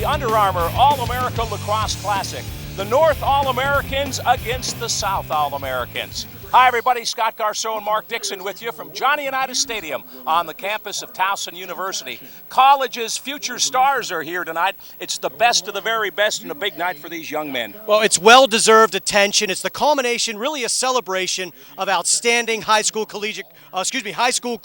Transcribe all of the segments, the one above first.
the Under Armour All-America Lacrosse Classic. The North All-Americans against the South All-Americans. Hi everybody, Scott Garceau and Mark Dixon with you from Johnny Unitas Stadium on the campus of Towson University. College's future stars are here tonight. It's the best of the very best and a big night for these young men. Well, it's well-deserved attention. It's the culmination, really a celebration of outstanding high school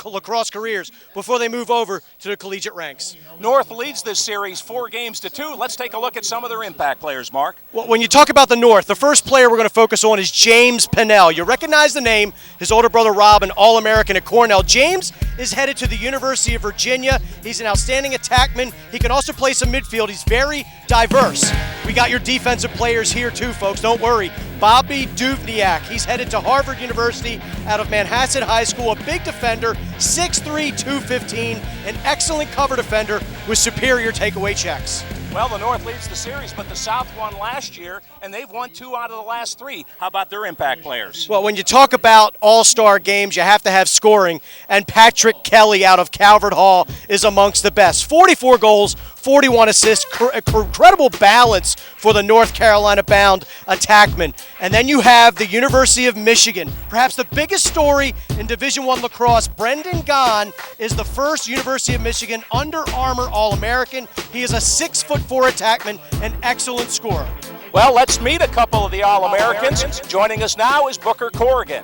lacrosse careers before they move over to the collegiate ranks. North leads this series 4-2. Let's take a look at some of their impact players, Mark. Well, when you talk about the North, the first player we're going to focus on is James Pannell. You recognize the name. His older brother Rob, an All-American at Cornell. James is headed to the University of Virginia. He's an outstanding attackman. He can also play some midfield. He's very diverse. We got your defensive players here too, folks. Don't worry. Bobby Duvniak. He's headed to Harvard University out of Manhasset High School. A big defender, 6'3", 215, an excellent cover defender with superior takeaway checks. Well, the North leads the series, but the South won last year, and they've won 2 out of the last 3. How about their impact players? Well, when you talk about all-star games, you have to have scoring, and Patrick Kelly out of Calvert Hall is amongst the best. 44 goals, 41 assists, incredible balance for the North Carolina-bound attackman. And then you have the University of Michigan, perhaps the biggest story in Division I lacrosse. Brendan Gahn is the first University of Michigan Under Armour All-American. He is a 6'4" attackman, an excellent scorer. Well, let's meet a couple of the All-Americans. Joining us now is Booker Corrigan.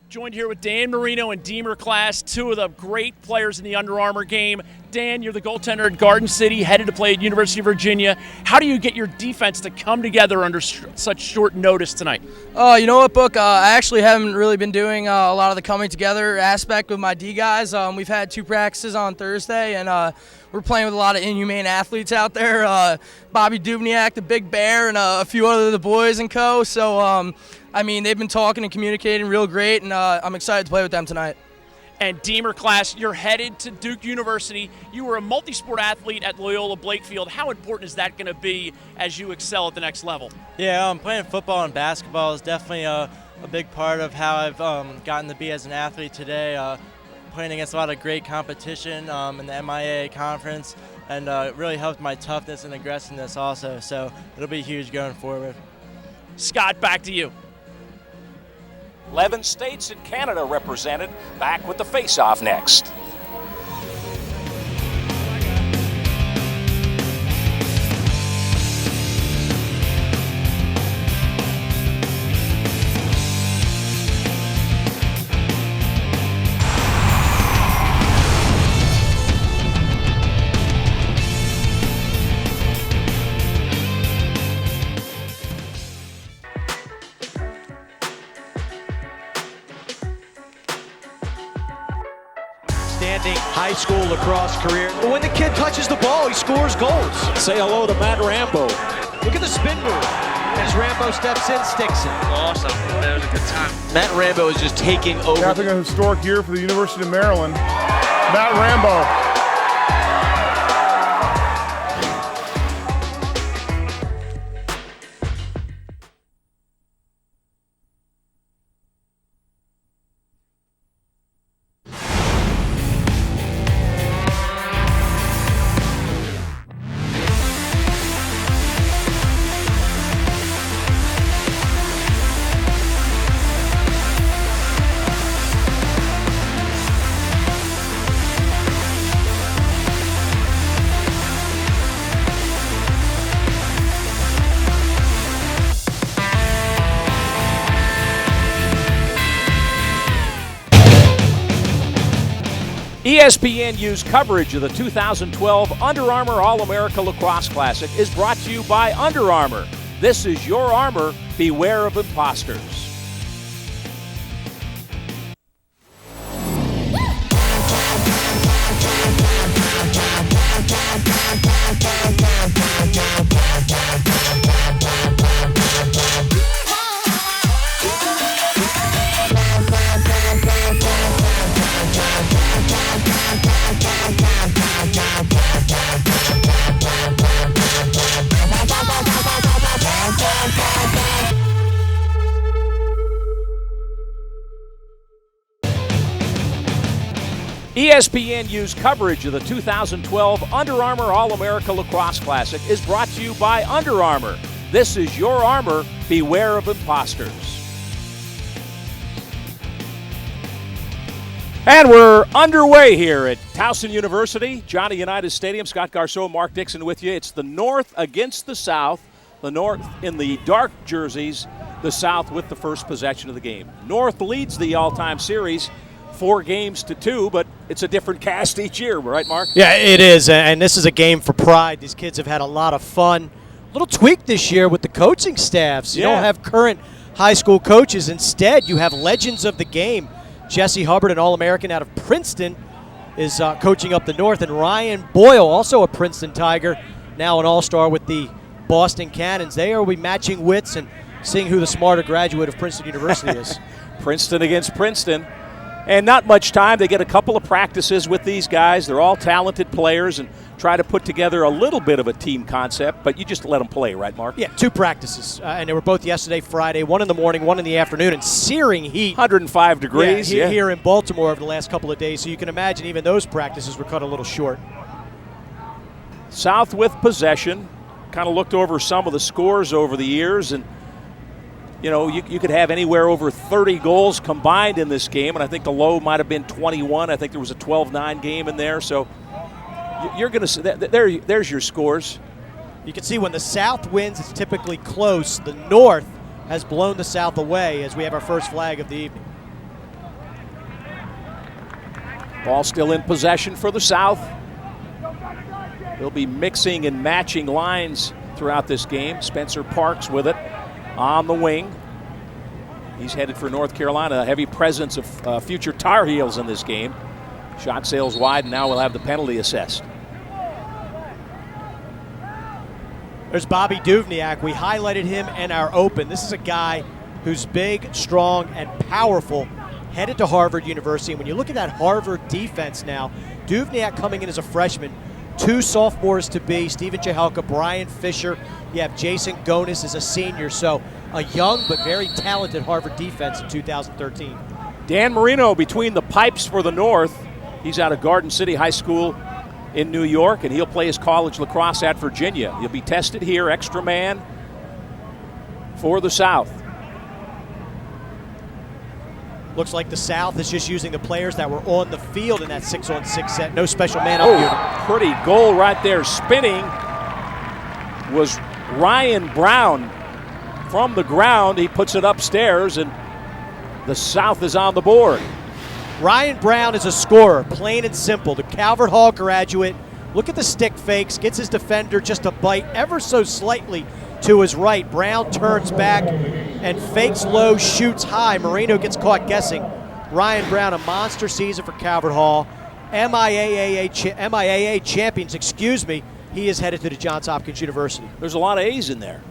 Joined here with Dan Marino and Deemer Class, 2 of the great players in the Under Armour game. Dan, you're the goaltender at Garden City, headed to play at University of Virginia. How do you get your defense to come together under such short notice tonight? You know what, Book? I actually haven't really been doing a lot of the coming together aspect with my D guys. We've had 2 practices on Thursday, and we're playing with a lot of inhumane athletes out there. Bobby Duvniak, the Big Bear, and a few other of the boys and co. So, I mean, they've been talking and communicating real great, and I'm excited to play with them tonight. And Deemer Class, you're headed to Duke University. You were a multi-sport athlete at Loyola Blakefield. How important is that going to be as you excel at the next level? Yeah, playing football and basketball is definitely a big part of how I've gotten to be as an athlete today. Playing against a lot of great competition in the MIA conference, and it really helped my toughness and aggressiveness also. So it'll be huge going forward. Scott, back to you. 11 states and Canada represented. Back with the face-off next. High school lacrosse career. But when the kid touches the ball, he scores goals. Say hello to Matt Rambo. Look at the spin move. As Rambo steps in, sticks it. Awesome. That was a good time. Matt Rambo is just taking over. Having a historic year for the University of Maryland. Matt Rambo. ESPNU's coverage of the 2012 Under Armour All-America Lacrosse Classic is brought to you by Under Armour. This is your armor. Beware of imposters. ESPNU's coverage of the 2012 Under Armour All-America Lacrosse Classic is brought to you by Under Armour. This is your armor. Beware of imposters. And we're underway here at Towson University, Johnny Unitas Stadium. Scott Garceau, Mark Dixon with you. It's the North against the South. The North in the dark jerseys, the South with the first possession of the game. North leads the all-time series 4-2, but it's a different cast each year, right, Mark? Yeah, it is, and this is a game for pride. These kids have had a lot of fun. A little tweak this year with the coaching staffs. You don't have current high school coaches. Instead, you have legends of the game. Jesse Hubbard, an All-American out of Princeton, is coaching up the North, and Ryan Boyle, also a Princeton Tiger, now an All-Star with the Boston Cannons. They will be matching wits and seeing who the smarter graduate of Princeton University is. Princeton against Princeton. And not much time. They get a couple of practices with these guys. They're all talented players and try to put together a little bit of a team concept, but you just let them play, right, Mark? Yeah, 2 practices. And they were both yesterday, Friday, one in the morning, one in the afternoon, and searing heat. 105 degrees. Here in Baltimore over the last couple of days, so you can imagine even those practices were cut a little short. South with possession. Kind of looked over some of the scores over the years, and you know, you could have anywhere over 30 goals combined in this game, and I think the low might have been 21. I think there was a 12-9 game in there, so you're going to see that. There's your scores. You can see when the South wins, it's typically close. The North has blown the South away as we have our first flag of the evening. Ball still in possession for the South. They'll be mixing and matching lines throughout this game. Spencer Parks with it on the wing. He's headed for North Carolina. A heavy presence of future Tar Heels in this game. Shot sails wide, and now we'll have the penalty assessed. There's Bobby Duvniak. We highlighted him in our open. This is a guy who's big, strong, and powerful, headed to Harvard University. And when you look at that Harvard defense now, Duvniak coming in as a freshman, 2 sophomores to be, Steven Chehelka, Brian Fisher. You have Jason Gonis as a senior, so a young but very talented Harvard defense in 2013. Dan Marino between the pipes for the North. He's out of Garden City High School in New York, and he'll play his college lacrosse at Virginia. He'll be tested here, extra man for the South. Looks like the South is just using the players that were on the field in that 6-on-6 set. No special man up unit. Pretty goal right there. Spinning was Ryan Brown. From the ground, he puts it upstairs, and the South is on the board. Ryan Brown is a scorer, plain and simple. The Calvert Hall graduate. Look at the stick fakes. Gets his defender just a bite ever so slightly to his right. Brown turns back and fakes low, shoots high. Marino gets caught guessing. Ryan Brown, a monster season for Calvert Hall. MIAA champions, He is headed to the Johns Hopkins University. There's a lot of A's in there,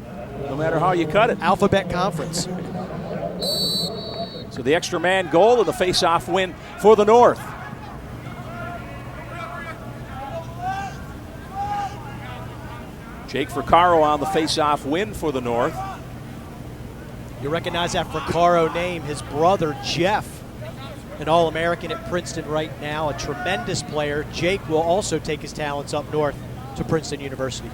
no matter how you cut it. Alphabet Conference. So the extra man goal and the face-off win for the North. Jake Froccaro on the face-off win for the North. You recognize that Froccaro name. His brother, Jeff, an All-American at Princeton right now, a tremendous player. Jake will also take his talents up north to Princeton University.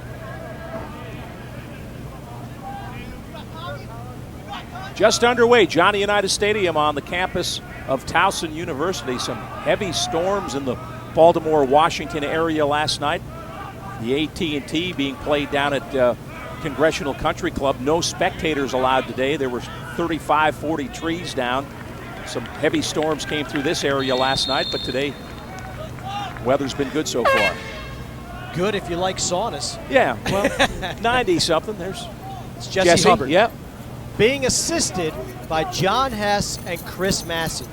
Just underway, Johnny Unitas Stadium on the campus of Towson University. Some heavy storms in the Baltimore, Washington area last night. The AT&T being played down at Congressional Country Club. No spectators allowed today. There were 35, 40 trees down. Some heavy storms came through this area last night, but today, weather's been good so far. Good if you like saunas. Yeah, well, 90-something. There's it's Jesse Hubbard. Yep. Being assisted by John Hess and Chris Massey.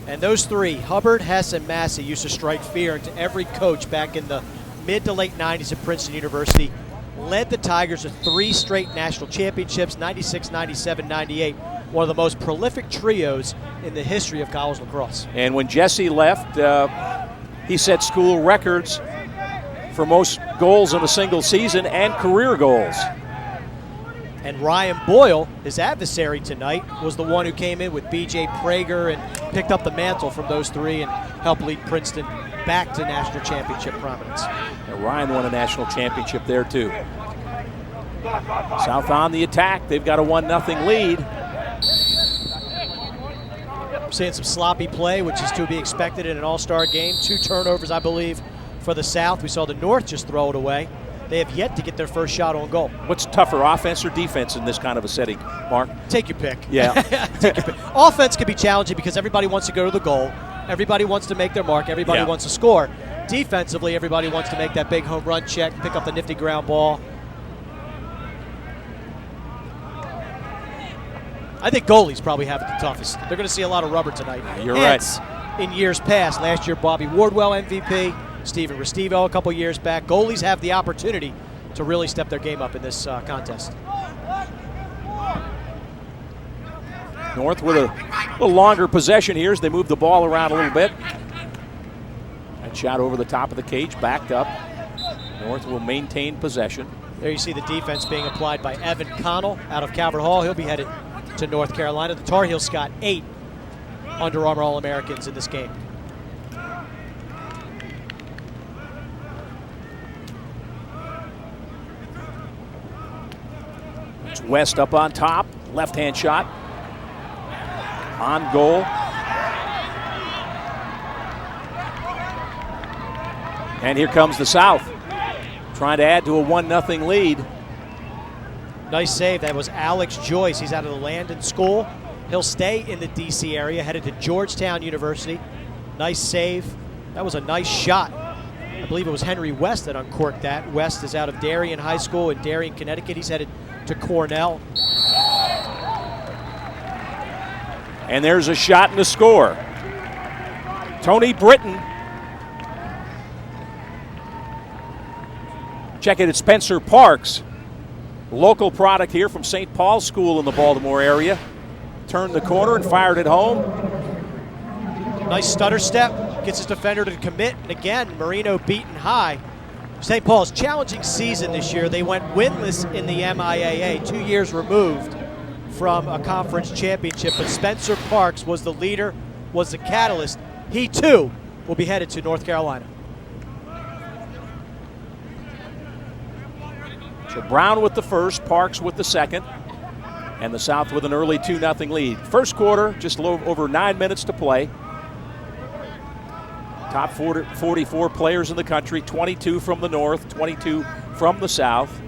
And those three, Hubbard, Hess, and Massey, used to strike fear into every coach back in the mid to late 90s at Princeton University. Led the Tigers to 3 straight national championships, 96, 97, 98. One of the most prolific trios in the history of college lacrosse. And when Jesse left, he set school records for most goals in a single season and career goals. And Ryan Boyle, his adversary tonight, was the one who came in with B.J. Prager and picked up the mantle from those three. And help lead Princeton back to national championship prominence. And Ryan won a national championship there too. South on the attack. They've got a 1-0 lead. We're seeing some sloppy play, which is to be expected in an all-star game. 2 turnovers, I believe, for the South. We saw the North just throw it away. They have yet to get their first shot on goal. What's tougher, offense or defense in this kind of a setting, Mark? Take your pick. Yeah. Take your pick. Offense can be challenging because everybody wants to go to the goal. Everybody wants to make their mark. Everybody wants to score. Defensively, everybody wants to make that big home run check, pick up the nifty ground ball. I think goalies probably have it the toughest. They're going to see a lot of rubber tonight. You're Hence, right. In years past, last year Bobby Wardwell MVP, Steven Restivo a couple years back. Goalies have the opportunity to really step their game up in this contest. North with a little longer possession here as they move the ball around a little bit. That shot over the top of the cage, backed up. North will maintain possession. There you see the defense being applied by Evan Connell out of Calvert Hall. He'll be headed to North Carolina. The Tar Heels got 8 Under Armour All-Americans in this game. It's West up on top, left-hand shot. On goal. And here comes the South, trying to add to a 1-0 lead. Nice save. That was Alex Joyce. He's out of the Landon School. He'll stay in the D.C. area, headed to Georgetown University. Nice save. That was a nice shot. I believe it was Henry West that uncorked that. West is out of Darien High School in Darien, Connecticut. He's headed to Cornell. And there's a shot and a score. Tony Britton. Check it at Spencer Parks. Local product here from St. Paul's School in the Baltimore area. Turned the corner and fired it home. Nice stutter step. Gets his defender to commit. And again, Marino beaten high. St. Paul's challenging season this year. They went winless in the MIAA, 2 years removed from a conference championship. But Spencer Parks was the leader, was the catalyst. He too will be headed to North Carolina. So Brown with the first, Parks with the second, and the South with an early 2-0 lead. First quarter, just a little over 9 minutes to play. Top 44 players in the country, 22 from the North, 22 from the South.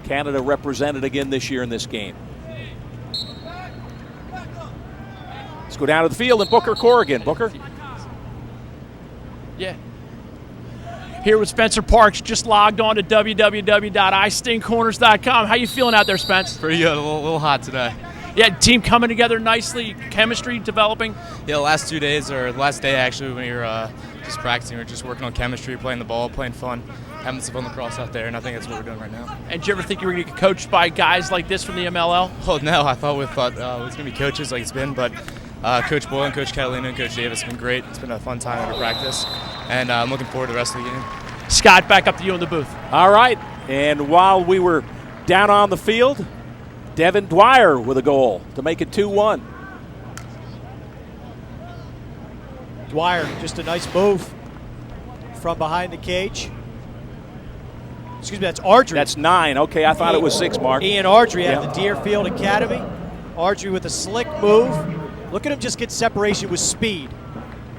Canada represented again this year in this game. Let's go down to the field and Booker Corrigan. Booker? Yeah. Here with Spencer Parks, just logged on to www.istingcorners.com. How you feeling out there, Spence? Pretty good, a little hot today. Yeah, team coming together nicely, chemistry developing. Yeah, the last 2 days, or the last day actually, when we were just practicing, we were just working on chemistry, playing the ball, playing fun, having some fun lacrosse out there, and I think that's what we're doing right now. And did you ever think you were going to get coached by guys like this from the MLL? Oh, no, I thought it was going to be coaches like it's been, but Coach Boyle and Coach Catalina and Coach Davis have been great. It's been a fun time every practice, and I'm looking forward to the rest of the game. Scott, back up to you in the booth. All right, and while we were down on the field, Devin Dwyer with a goal to make it 2-1. Dwyer, just a nice move from behind the cage. Excuse me, that's Ardrey. That's 9. Okay, I thought it was 6, Mark. Ian Ardrey out of the Deerfield Academy. Ardrey with a slick move. Look at him just get separation with speed.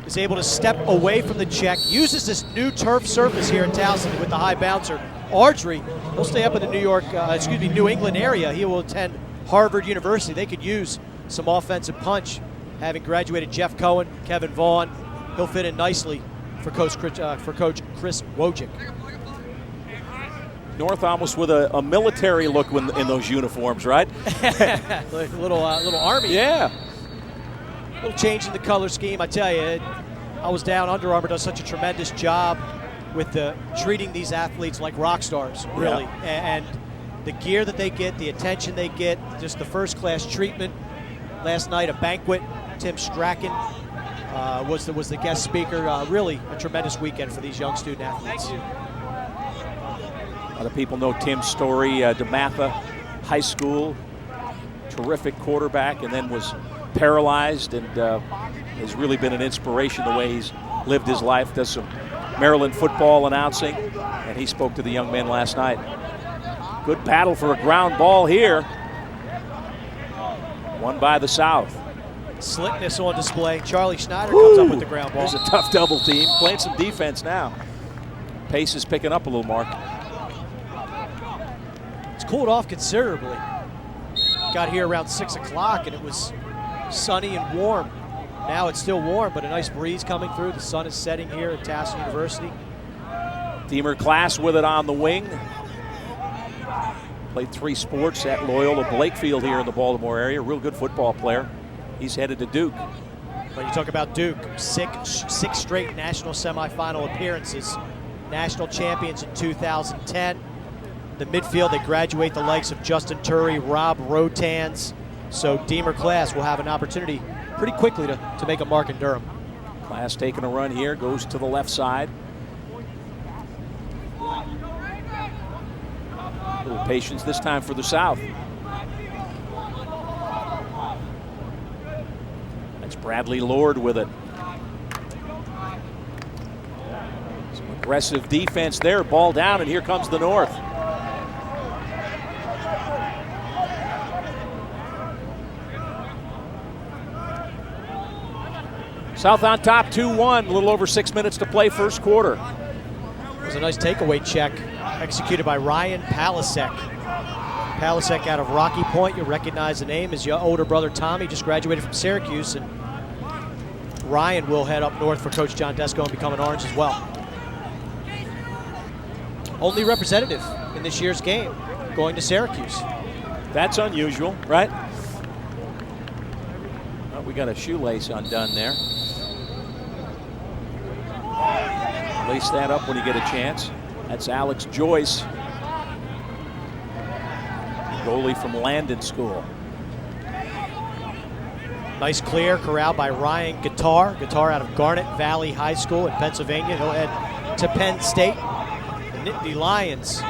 Is able to step away from the check. Uses this new turf surface here in Towson with the high bouncer. Ardrey, he'll stay up in the New England area. He will attend Harvard University. They could use some offensive punch. Having graduated Jeff Cohen, Kevin Vaughn, he'll fit in nicely for Coach Chris Wojcik. North almost with a military look in those uniforms, right? Like little army. Yeah. A little change in the color scheme. I tell you, I was down. Under Armour does such a tremendous job with treating these athletes like rock stars, really. Yeah. And the gear that they get, the attention they get, just the first-class treatment. Last night, a banquet. Tim Strachan was the guest speaker. Really a tremendous weekend for these young student athletes. A lot of people know Tim's story. DeMatha High School, terrific quarterback, and then was paralyzed and has really been an inspiration the way he's lived his life, does some Maryland football announcing, and he spoke to the young men last night. Good battle for a ground ball here. Won by the South. Slickness on display. Charlie Schneider comes up with the ground ball. There's a tough double team. Playing some defense now. Pace is picking up a little, Mark. It's cooled off considerably. Got here around 6 o'clock and it was sunny and warm. Now it's still warm, but a nice breeze coming through. The sun is setting here at Towson University. Deemer class with it on the wing. Played 3 sports at Loyola Blakefield here in the Baltimore area. Real good football player. He's headed to Duke. When you talk about Duke, six straight national semifinal appearances. National champions in 2010. The midfield, they graduate the likes of Justin Turry, Rob Rotans. So Deemer class will have an opportunity pretty quickly to make a mark in Durham. Class taking a run here, goes to the left side. A little patience this time for the South. That's Bradley Lord with it. Some aggressive defense there, ball down, and here comes the North. South on top, 2-1, a little over 6 minutes to play, first quarter. It was a nice takeaway check executed by Ryan Palasek. Palasek out of Rocky Point. You recognize the name. His older brother Tommy just graduated from Syracuse, and Ryan will head up north for Coach John Desko and become an Orange as well. Only representative in this year's game going to Syracuse. That's unusual, right? Oh, we got a shoelace undone there. Lace that up when you get a chance. That's Alex Joyce, goalie from Landon School. Nice clear, corralled by Ryan Guitar. Guitar out of Garnet Valley High School in Pennsylvania. He'll head to Penn State. The Nittany Lions,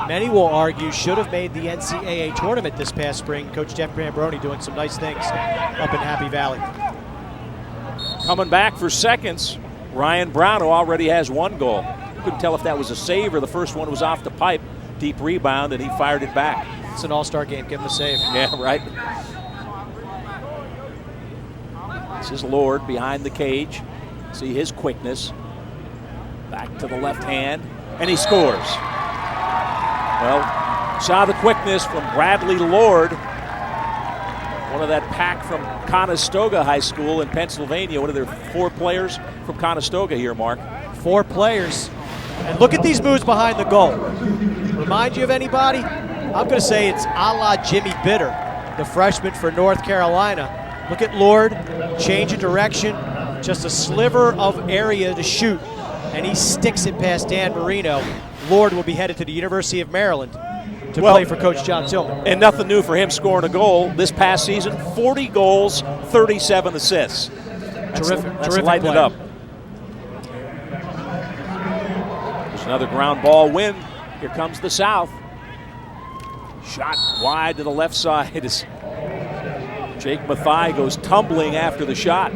many will argue, should have made the NCAA tournament this past spring. Coach Jeff Grambroni doing some nice things up in Happy Valley. Coming back for seconds, Ryan Brown, who already has 1 goal. Couldn't tell if that was a save or the first one was off the pipe. Deep rebound, and he fired it back. It's an all-star game. Give him a save. Yeah, right. This is Lord behind the cage. See his quickness. Back to the left hand, and he scores. Well, saw the quickness from Bradley Lord, one of that pack from Conestoga High School in Pennsylvania. What are there, 4 players from Conestoga here, Mark? 4 players. And look at these moves behind the goal. Remind you of anybody? I'm going to say it's a la Jimmy Bitter, the freshman for North Carolina. Look at Lord, change of direction, just a sliver of area to shoot, and he sticks it past Dan Marino. Lord will be headed to the University of Maryland to play for Coach John Tillman. And nothing new for him scoring a goal this past season. 40 goals, 37 assists. Terrific lighting it up. There's another ground ball win. Here comes the South. Shot wide to the left side as Jake Mathai goes tumbling after the shot.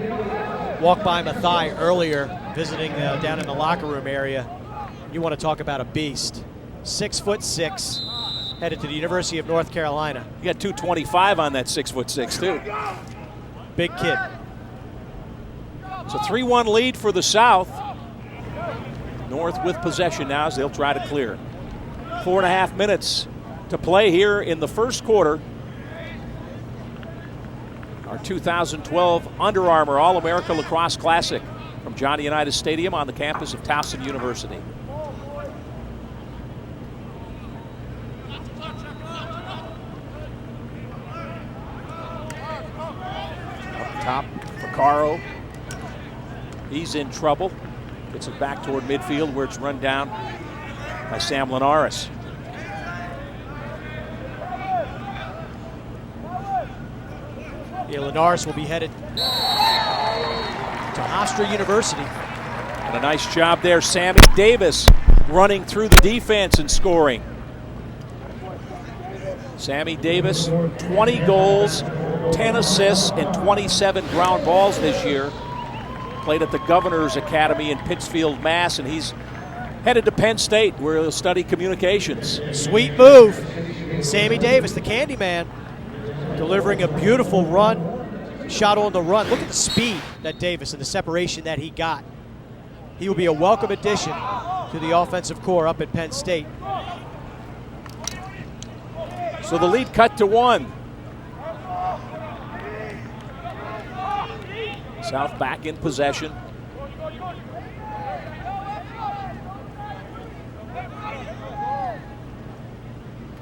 Walked by Mathai earlier, visiting down in the locker room area. You want to talk about a beast. 6'6", headed to the University of North Carolina. You got 225 on that 6'6" too. Big kid. It's a 3-1 lead for the South. North with possession now as they'll try to clear. 4.5 minutes to play here in the first quarter. Our 2012 Under Armour All-America Lacrosse Classic from Johnny Unitas Stadium on the campus of Towson University. Up top, Froccaro. He's in trouble. Gets it back toward midfield where it's run down by Sam Linares. Yeah, Linares will be headed to Hofstra University. And a nice job there, Sammy Davis running through the defense and scoring. Sammy Davis, 20 goals, 10 assists, and 27 ground balls this year Played at the Governor's Academy in Pittsfield, Mass., and he's headed to Penn State where he'll study communications. Sweet move. Sammy Davis, the Candyman, delivering a beautiful run, shot on the run. Look at the speed that Davis and the separation that he got. He will be a welcome addition to the offensive core up at Penn State. So the lead cut to 1. South back in possession.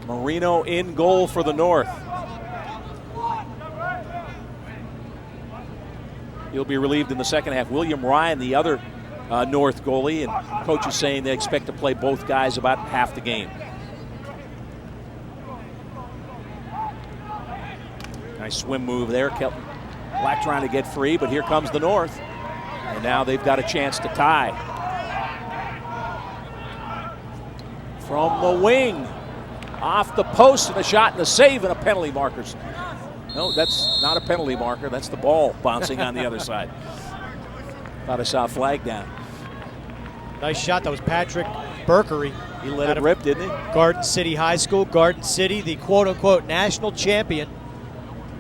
Marino in goal for the North. He'll be relieved in the second half. William Ryan, the other North goalie, and coach is saying they expect to play both guys about half the game. Nice swim move there. Kelton Black trying to get free, but here comes the North. And now they've got a chance to tie. From the wing, off the post, and a shot and a save and a penalty markers. No, that's not a penalty marker. That's the ball bouncing on the other side. Thought I saw a flag down. Nice shot. That was Patrick Burkery. He let it rip, didn't he? Garden City High School. Garden City, the quote-unquote national champion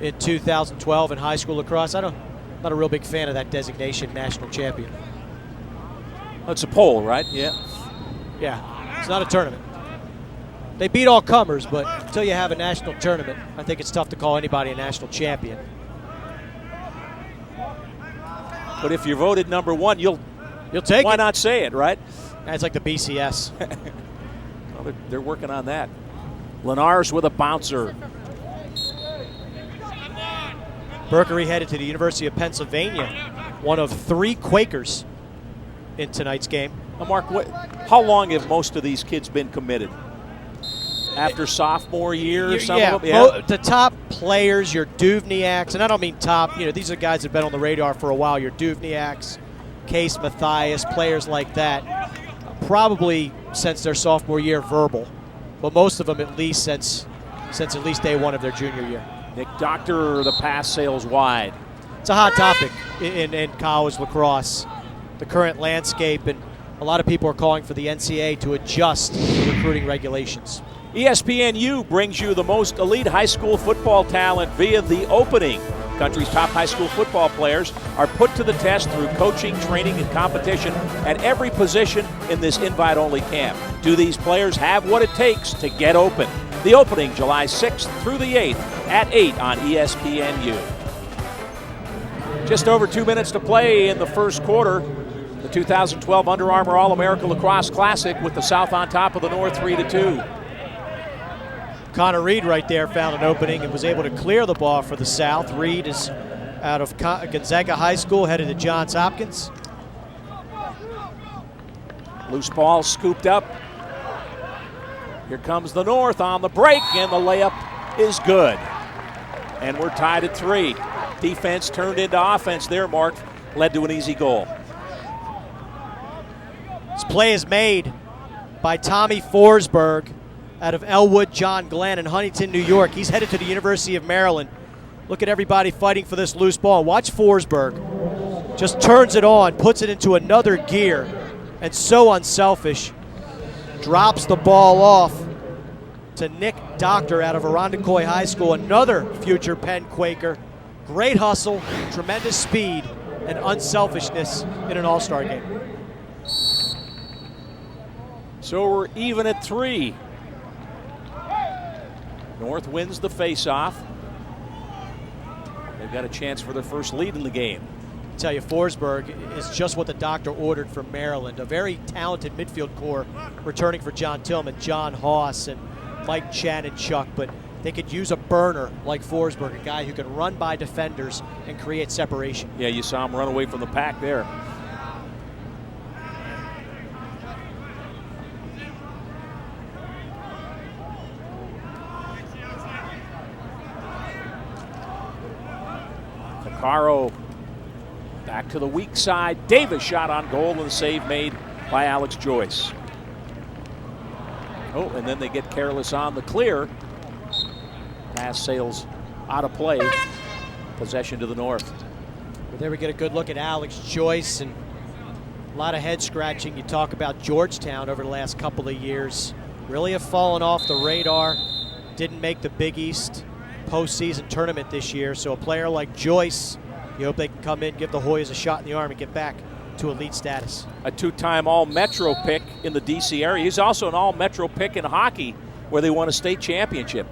in 2012 in high school lacrosse. I'm not a real big fan of that designation, national champion. Oh, it's a poll, right? Yeah. Yeah, it's not a tournament. They beat all comers, but until you have a national tournament, I think it's tough to call anybody a national champion. But if you're voted number 1, you'll take why it. not say it, right? It's like the BCS. Well, they're working on that. Lenars with a bouncer. Burkery headed to the University of Pennsylvania, one of 3 Quakers in tonight's game. Now, Mark, how long have most of these kids been committed? After sophomore year, some of them? Yeah. The top players, your Duvniaks, and I don't mean top, these are guys that have been on the radar for a while, your Duvniaks, Case Mathias, players like that, probably since their sophomore year verbal, but most of them at least since at least day 1 of their junior year. Nick Doctor, the pass sails wide. It's a hot topic in college lacrosse, the current landscape, and a lot of people are calling for the NCAA to adjust the recruiting regulations. ESPNU brings you the most elite high school football talent via The Opening. Country's top high school football players are put to the test through coaching, training, and competition at every position in this invite-only camp. Do these players have what it takes to get open? The Opening, July 6th through the 8th at 8 on ESPNU. Just over 2 minutes to play in the first quarter. The 2012 Under Armour All-America Lacrosse Classic with the South on top of the North 3-2. Connor Reed right there found an opening and was able to clear the ball for the South. Reed is out of Gonzaga High School, headed to Johns Hopkins. Loose ball scooped up. Here comes the North on the break, and the layup is good. And we're tied at 3. Defense turned into offense there, Mark. Led to an easy goal. This play is made by Tommy Forsberg out of Elwood John Glenn in Huntington, New York. He's headed to the University of Maryland. Look at everybody fighting for this loose ball. Watch Forsberg. Just turns it on, puts it into another gear, and so unselfish. Drops the ball off to Nick Doctor out of Irondequoit High School, another future Penn Quaker. Great hustle, tremendous speed, and unselfishness in an all-star game. So we're even at 3. North wins the face-off. They've got a chance for their first lead in the game. I tell you, Forsberg is just what the doctor ordered from Maryland. A very talented midfield core returning for John Tillman, John Haas, and Mike Chanenchuk, but they could use a burner like Forsberg, a guy who can run by defenders and create separation. Yeah, you saw him run away from the pack there. Froccaro back to the weak side. Davis shot on goal and the save made by Alex Joyce. Oh, and then they get careless on the clear. Pass sails out of play. Possession to the North. There we get a good look at Alex Joyce, and a lot of head scratching. You talk about Georgetown over the last couple of years. Really have fallen off the radar. Didn't make the Big East postseason tournament this year. So a player like Joyce, you hope they can come in, give the Hoyas a shot in the arm and get back to elite status. A two-time All-Metro pick in the D.C. area. He's also an All-Metro pick in hockey where they won a state championship.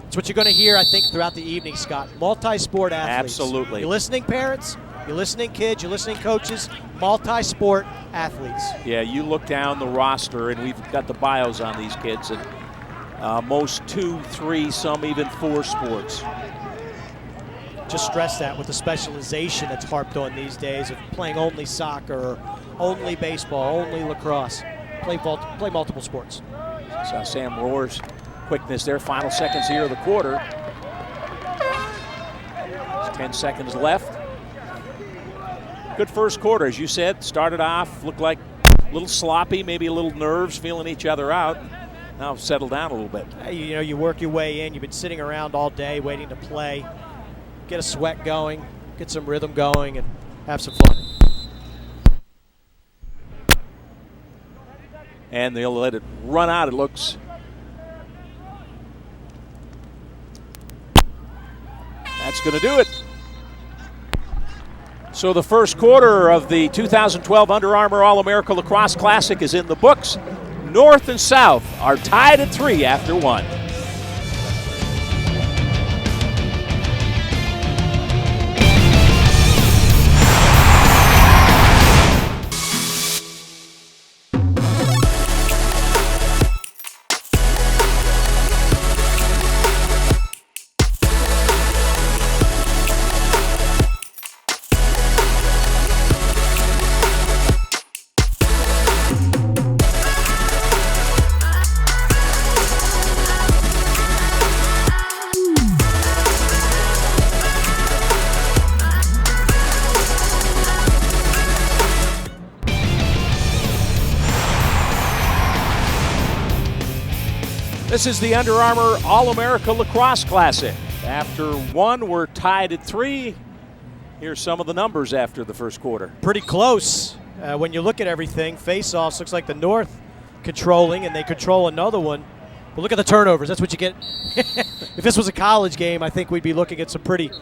It's what you're going to hear, I think, throughout the evening, Scott. Multi-sport athletes. Absolutely. You listening, parents? You listening, kids? You listening, coaches? Multi-sport athletes. Yeah, you look down the roster, and we've got the bios on these kids, and most 2, 3, some even 4 sports. Just stress that with the specialization that's harped on these days of playing only soccer or only baseball, only lacrosse. Play multiple sports. So Sam Rohr's quickness there. Final seconds here of the quarter. 10 seconds left. Good first quarter, as you said. Started off, looked like a little sloppy, maybe a little nerves, feeling each other out. Now settled down a little bit. You know, you work your way in. You've been sitting around all day waiting to play. Get a sweat going, get some rhythm going, and have some fun. And they'll let it run out, it looks. That's going to do it. So the first quarter of the 2012 Under Armour All-America Lacrosse Classic is in the books. North and South are tied at 3 after 1. This is the Under Armour All-America Lacrosse Classic. After 1, we're tied at 3. Here's some of the numbers after the first quarter. Pretty close. When you look at everything, face-offs looks like the North controlling, and they control another one. But look at the turnovers. That's what you get. If this was a college game, I think we'd be looking at some pretty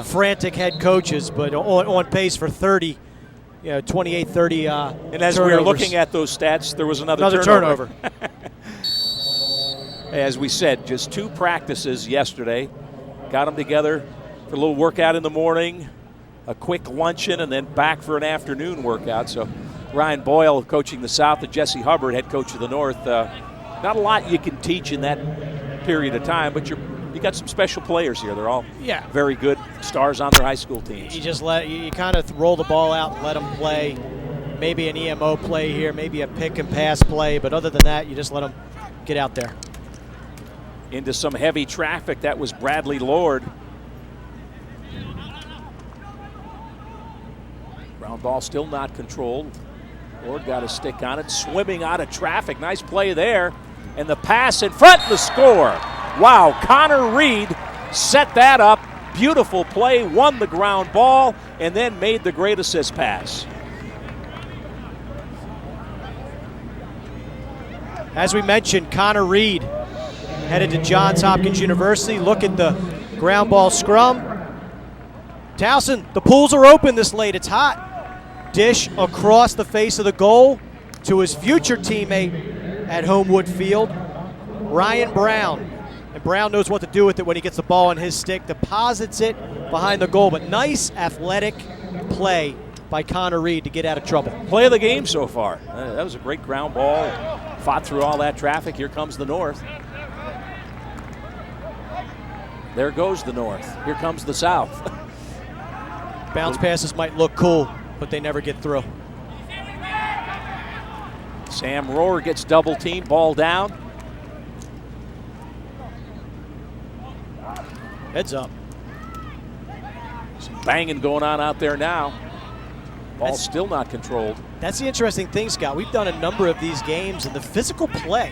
frantic head coaches, but on pace for 30, 28, 30 And as turnovers. we were looking at those stats, there was another turnover. As we said, just 2 practices yesterday. Got them together for a little workout in the morning, a quick luncheon, and then back for an afternoon workout. So Ryan Boyle coaching the South and Jesse Hubbard, head coach of the North. Not a lot you can teach in that period of time, but you got some special players here. They're all very good stars on their high school teams. You kind of roll the ball out and let them play. Maybe an EMO play here, maybe a pick and pass play, but other than that, you just let them get out there. Into some heavy traffic. That was Bradley Lord. Ground ball still not controlled. Lord got a stick on it, swimming out of traffic. Nice play there. And the pass in front, the score. Wow, Connor Reed set that up. Beautiful play, won the ground ball, and then made the great assist pass. As we mentioned, Connor Reed headed to Johns Hopkins University. Look at the ground ball scrum. Towson, the pools are open this late. It's hot. Dish across the face of the goal to his future teammate at Homewood Field, Ryan Brown. And Brown knows what to do with it when he gets the ball on his stick. Deposits it behind the goal. But nice athletic play by Connor Reed to get out of trouble. Play of the game so far. That was a great ground ball. Fought through all that traffic. Here comes the North. There goes the North. Here comes the South. Bounce passes might look cool, but they never get through. Sam Rohr gets double teamed, ball down. Heads up. Some banging going on out there now. Ball still not controlled. That's the interesting thing, Scott. We've done a number of these games, and the physical play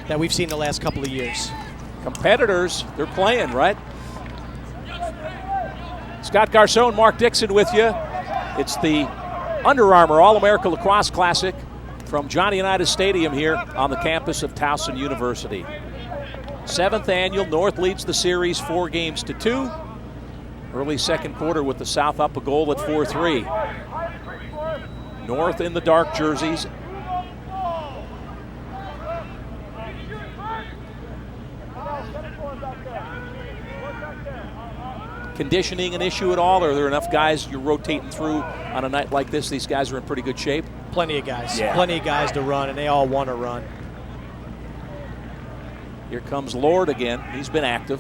that we've seen the last couple of years. Competitors, they're playing, right? Scott Garcone, Mark Dixon with you. It's the Under Armour All-America Lacrosse Classic from Johnny Unitas Stadium here on the campus of Towson University. 7th annual. North leads the series 4-2. Early second quarter with the South up a goal at 4-3. North in the dark jerseys. Conditioning an issue at all? Or are there enough guys you're rotating through on a night like this? These guys are in pretty good shape. Plenty of guys. Yeah. Plenty of guys to run, and they all want to run. Here comes Lord again. He's been active.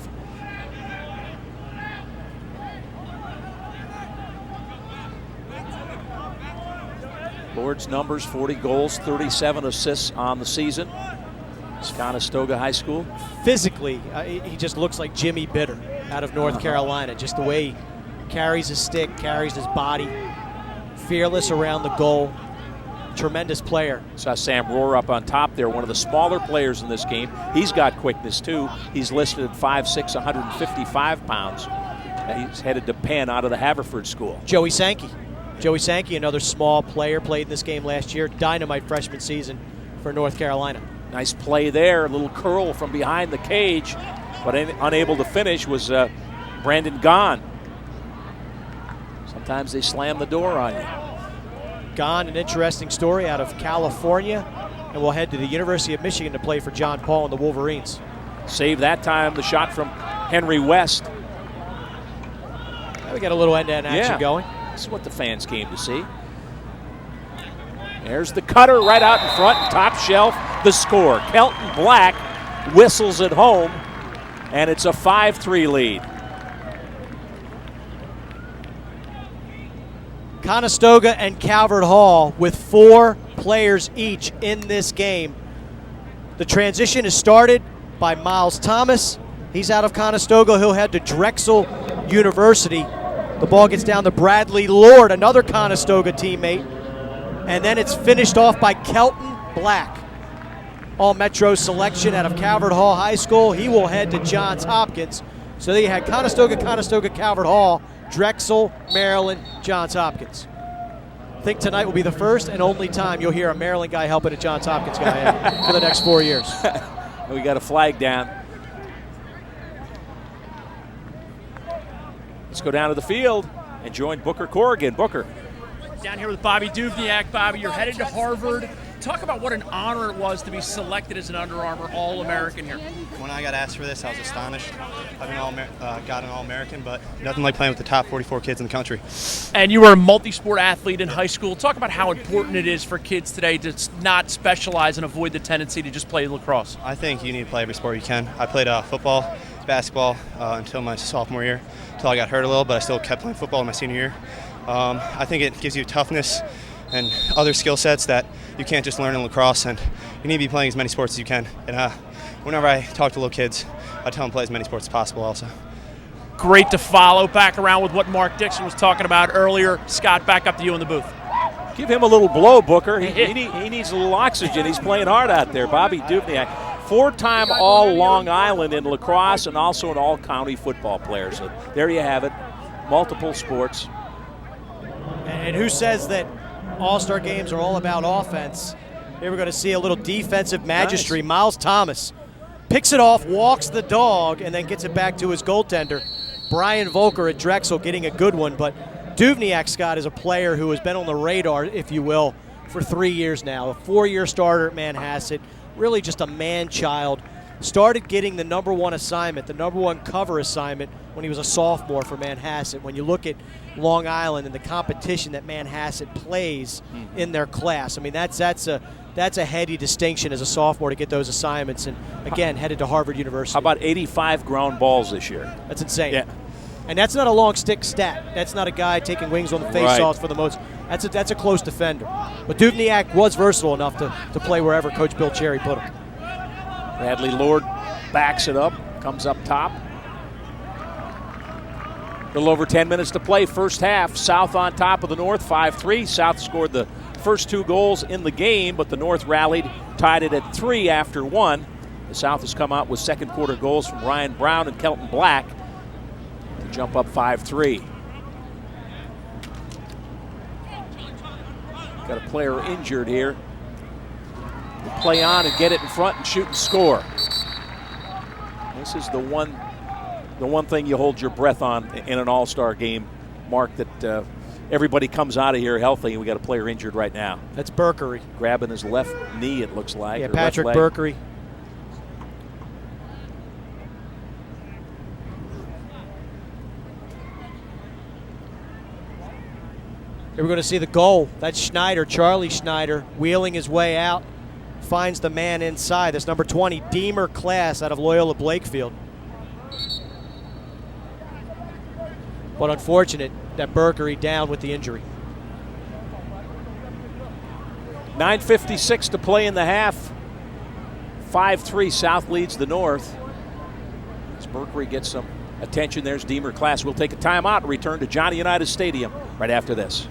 Lord's numbers: 40 goals, 37 assists on the season. It's Conestoga High School. Physically, he just looks like Jimmy Bitter out of North Carolina. Just the way he carries his stick, carries his body, fearless around the goal. Tremendous player. Saw Sam Rohr up on top there, one of the smaller players in this game. He's got quickness too. He's listed at 5'6", 155 pounds. And he's headed to Penn out of the Haverford School. Joey Sankey. Joey Sankey, another small player, played in this game last year. Dynamite freshman season for North Carolina. Nice play there. A little curl from behind the cage, but unable to finish was Brandon Gahn. Sometimes they slam the door on you. Gahn, an interesting story out of California, and will head to the University of Michigan to play for John Paul and the Wolverines. Save that time, the shot from Henry West. We got a little end-to-end action going. This is what the fans came to see. There's the cutter right out in front, top shelf, the score. Kelton Black whistles it home, and it's a 5-3 lead. Conestoga and Calvert Hall with 4 players each in this game. The transition is started by Miles Thomas. He's out of Conestoga. He'll head to Drexel University. The ball gets down to Bradley Lord, another Conestoga teammate. And then it's finished off by Kelton Black. All-Metro selection out of Calvert Hall High School. He will head to Johns Hopkins. So there you had Conestoga, Calvert Hall, Drexel, Maryland, Johns Hopkins. I think tonight will be the first and only time you'll hear a Maryland guy helping a Johns Hopkins guy for the next 4 years. We got a flag down. Let's go down to the field and join Booker Corrigan. Booker. Down here with Bobby Duvniak. Bobby, you're headed to Harvard. Talk about what an honor it was to be selected as an Under Armour All-American here. When I got asked for this, I was astonished. I've got an All-American, but nothing like playing with the top 44 kids in the country. And you were a multi-sport athlete in high school. Talk about how important it is for kids today to not specialize and avoid the tendency to just play lacrosse. I think you need to play every sport you can. I played football, basketball until my sophomore year, until I got hurt a little, but I still kept playing football in my senior year. I think it gives you toughness and other skill sets that you can't just learn in lacrosse, and you need to be playing as many sports as you can. And whenever I talk to little kids, I tell them to play as many sports as possible also. Great to follow. Back around with what Mark Dixon was talking about earlier. Scott, back up to you in the booth. Give him a little blow, Booker. He needs a little oxygen. He's playing hard out there. Bobby Duvniak, 4-time All-Long Island in lacrosse and also an all-county football player. So there you have it, multiple sports. And who says that all-star games are all about offense? Here we're going to see a little defensive magistry. Nice. Miles Thomas picks it off, walks the dog, and then gets it back to his goaltender. Brian Volker at Drexel getting a good one, but Duvniak, Scott, is a player who has been on the radar, if you will, for 3 years now. A 4-year starter at Manhasset, really just a man-child. Started getting the #1 assignment, the #1 cover assignment when he was a sophomore for Manhasset. When you look at Long Island and the competition that Manhasset plays in their class, I mean, that's a heady distinction as a sophomore to get those assignments, and again, headed to Harvard University. How about 85 ground balls this year? That's insane. Yeah. And that's not a long stick stat. That's not a guy taking wings on the face-offs for the most. That's a close defender. But Duvniak was versatile enough to play wherever Coach Bill Cherry put him. Bradley Lord backs it up, comes up top. A little over 10 minutes to play, first half. South on top of the North, 5-3. South scored the first 2 goals in the game, but the North rallied, tied it at 3 after 1. The South has come out with second quarter goals from Ryan Brown and Kelton Black to jump up 5-3. Got a player injured here. We'll play on and get it in front and shoot and score. This is the one thing you hold your breath on in an all-star game, Mark, that everybody comes out of here healthy, and we got a player injured right now. That's Burke. Grabbing his left knee, it looks like. Yeah, Patrick Burke. Here we're going to see the goal. That's Schneider, Charlie Schneider, wheeling his way out. Finds the man inside. That's number 20, Deemer Class out of Loyola Blakefield. But unfortunate that Burke down with the injury. 9:56 to play in the half. 5-3, South leads the North. As Burke gets some attention, there's Deemer Class. We'll take a timeout and return to Johnny Unitas Stadium right after this.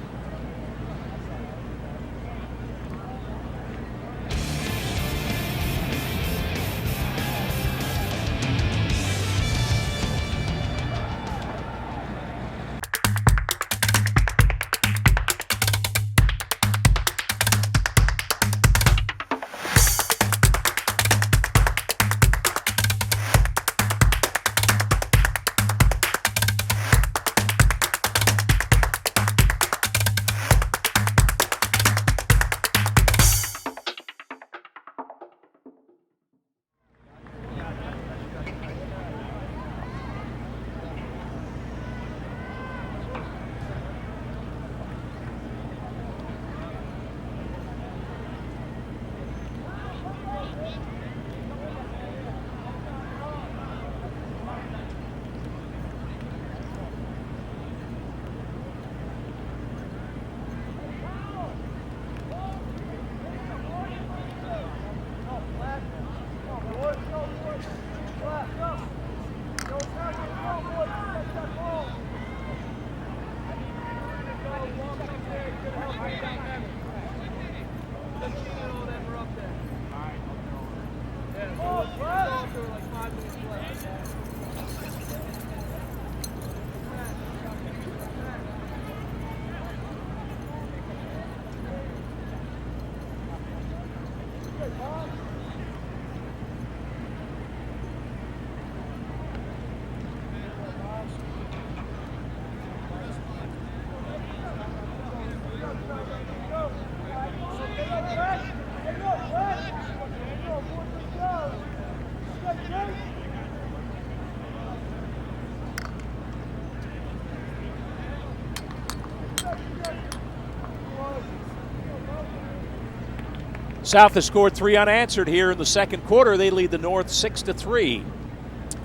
South has scored 3 unanswered here in the second quarter. They lead the North 6-3.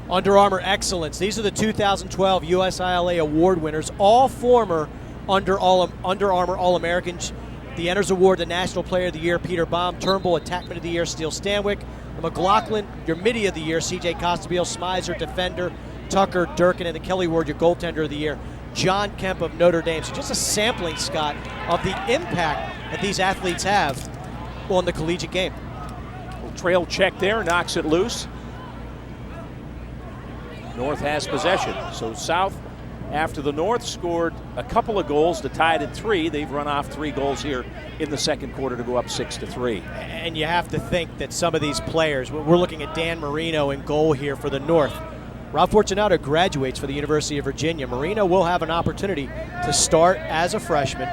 Under Armour Excellence. These are the 2012 USILA award winners, all former Under Armour All-Americans. The Enders Award, the National Player of the Year, Peter Baum. Turnbull, Attackman of the Year, Steele Stanwyck. The McLaughlin, your Midi of the Year, C.J. Costabile. Smizer, Defender. Tucker, Durkin, and the Kelly Ward, your Goaltender of the Year, John Kemp of Notre Dame. So just a sampling, Scott, of the impact that these athletes have on the collegiate game. Trail check there, knocks it loose. North has possession. So South, after the North scored a couple of goals to tie it at 3, they've run off 3 goals here in the second quarter to go up 6-3. And you have to think that some of these players, we're looking at Dan Marino in goal here for the North. Rob Fortunato graduates for the University of Virginia. Marino will have an opportunity to start as a freshman.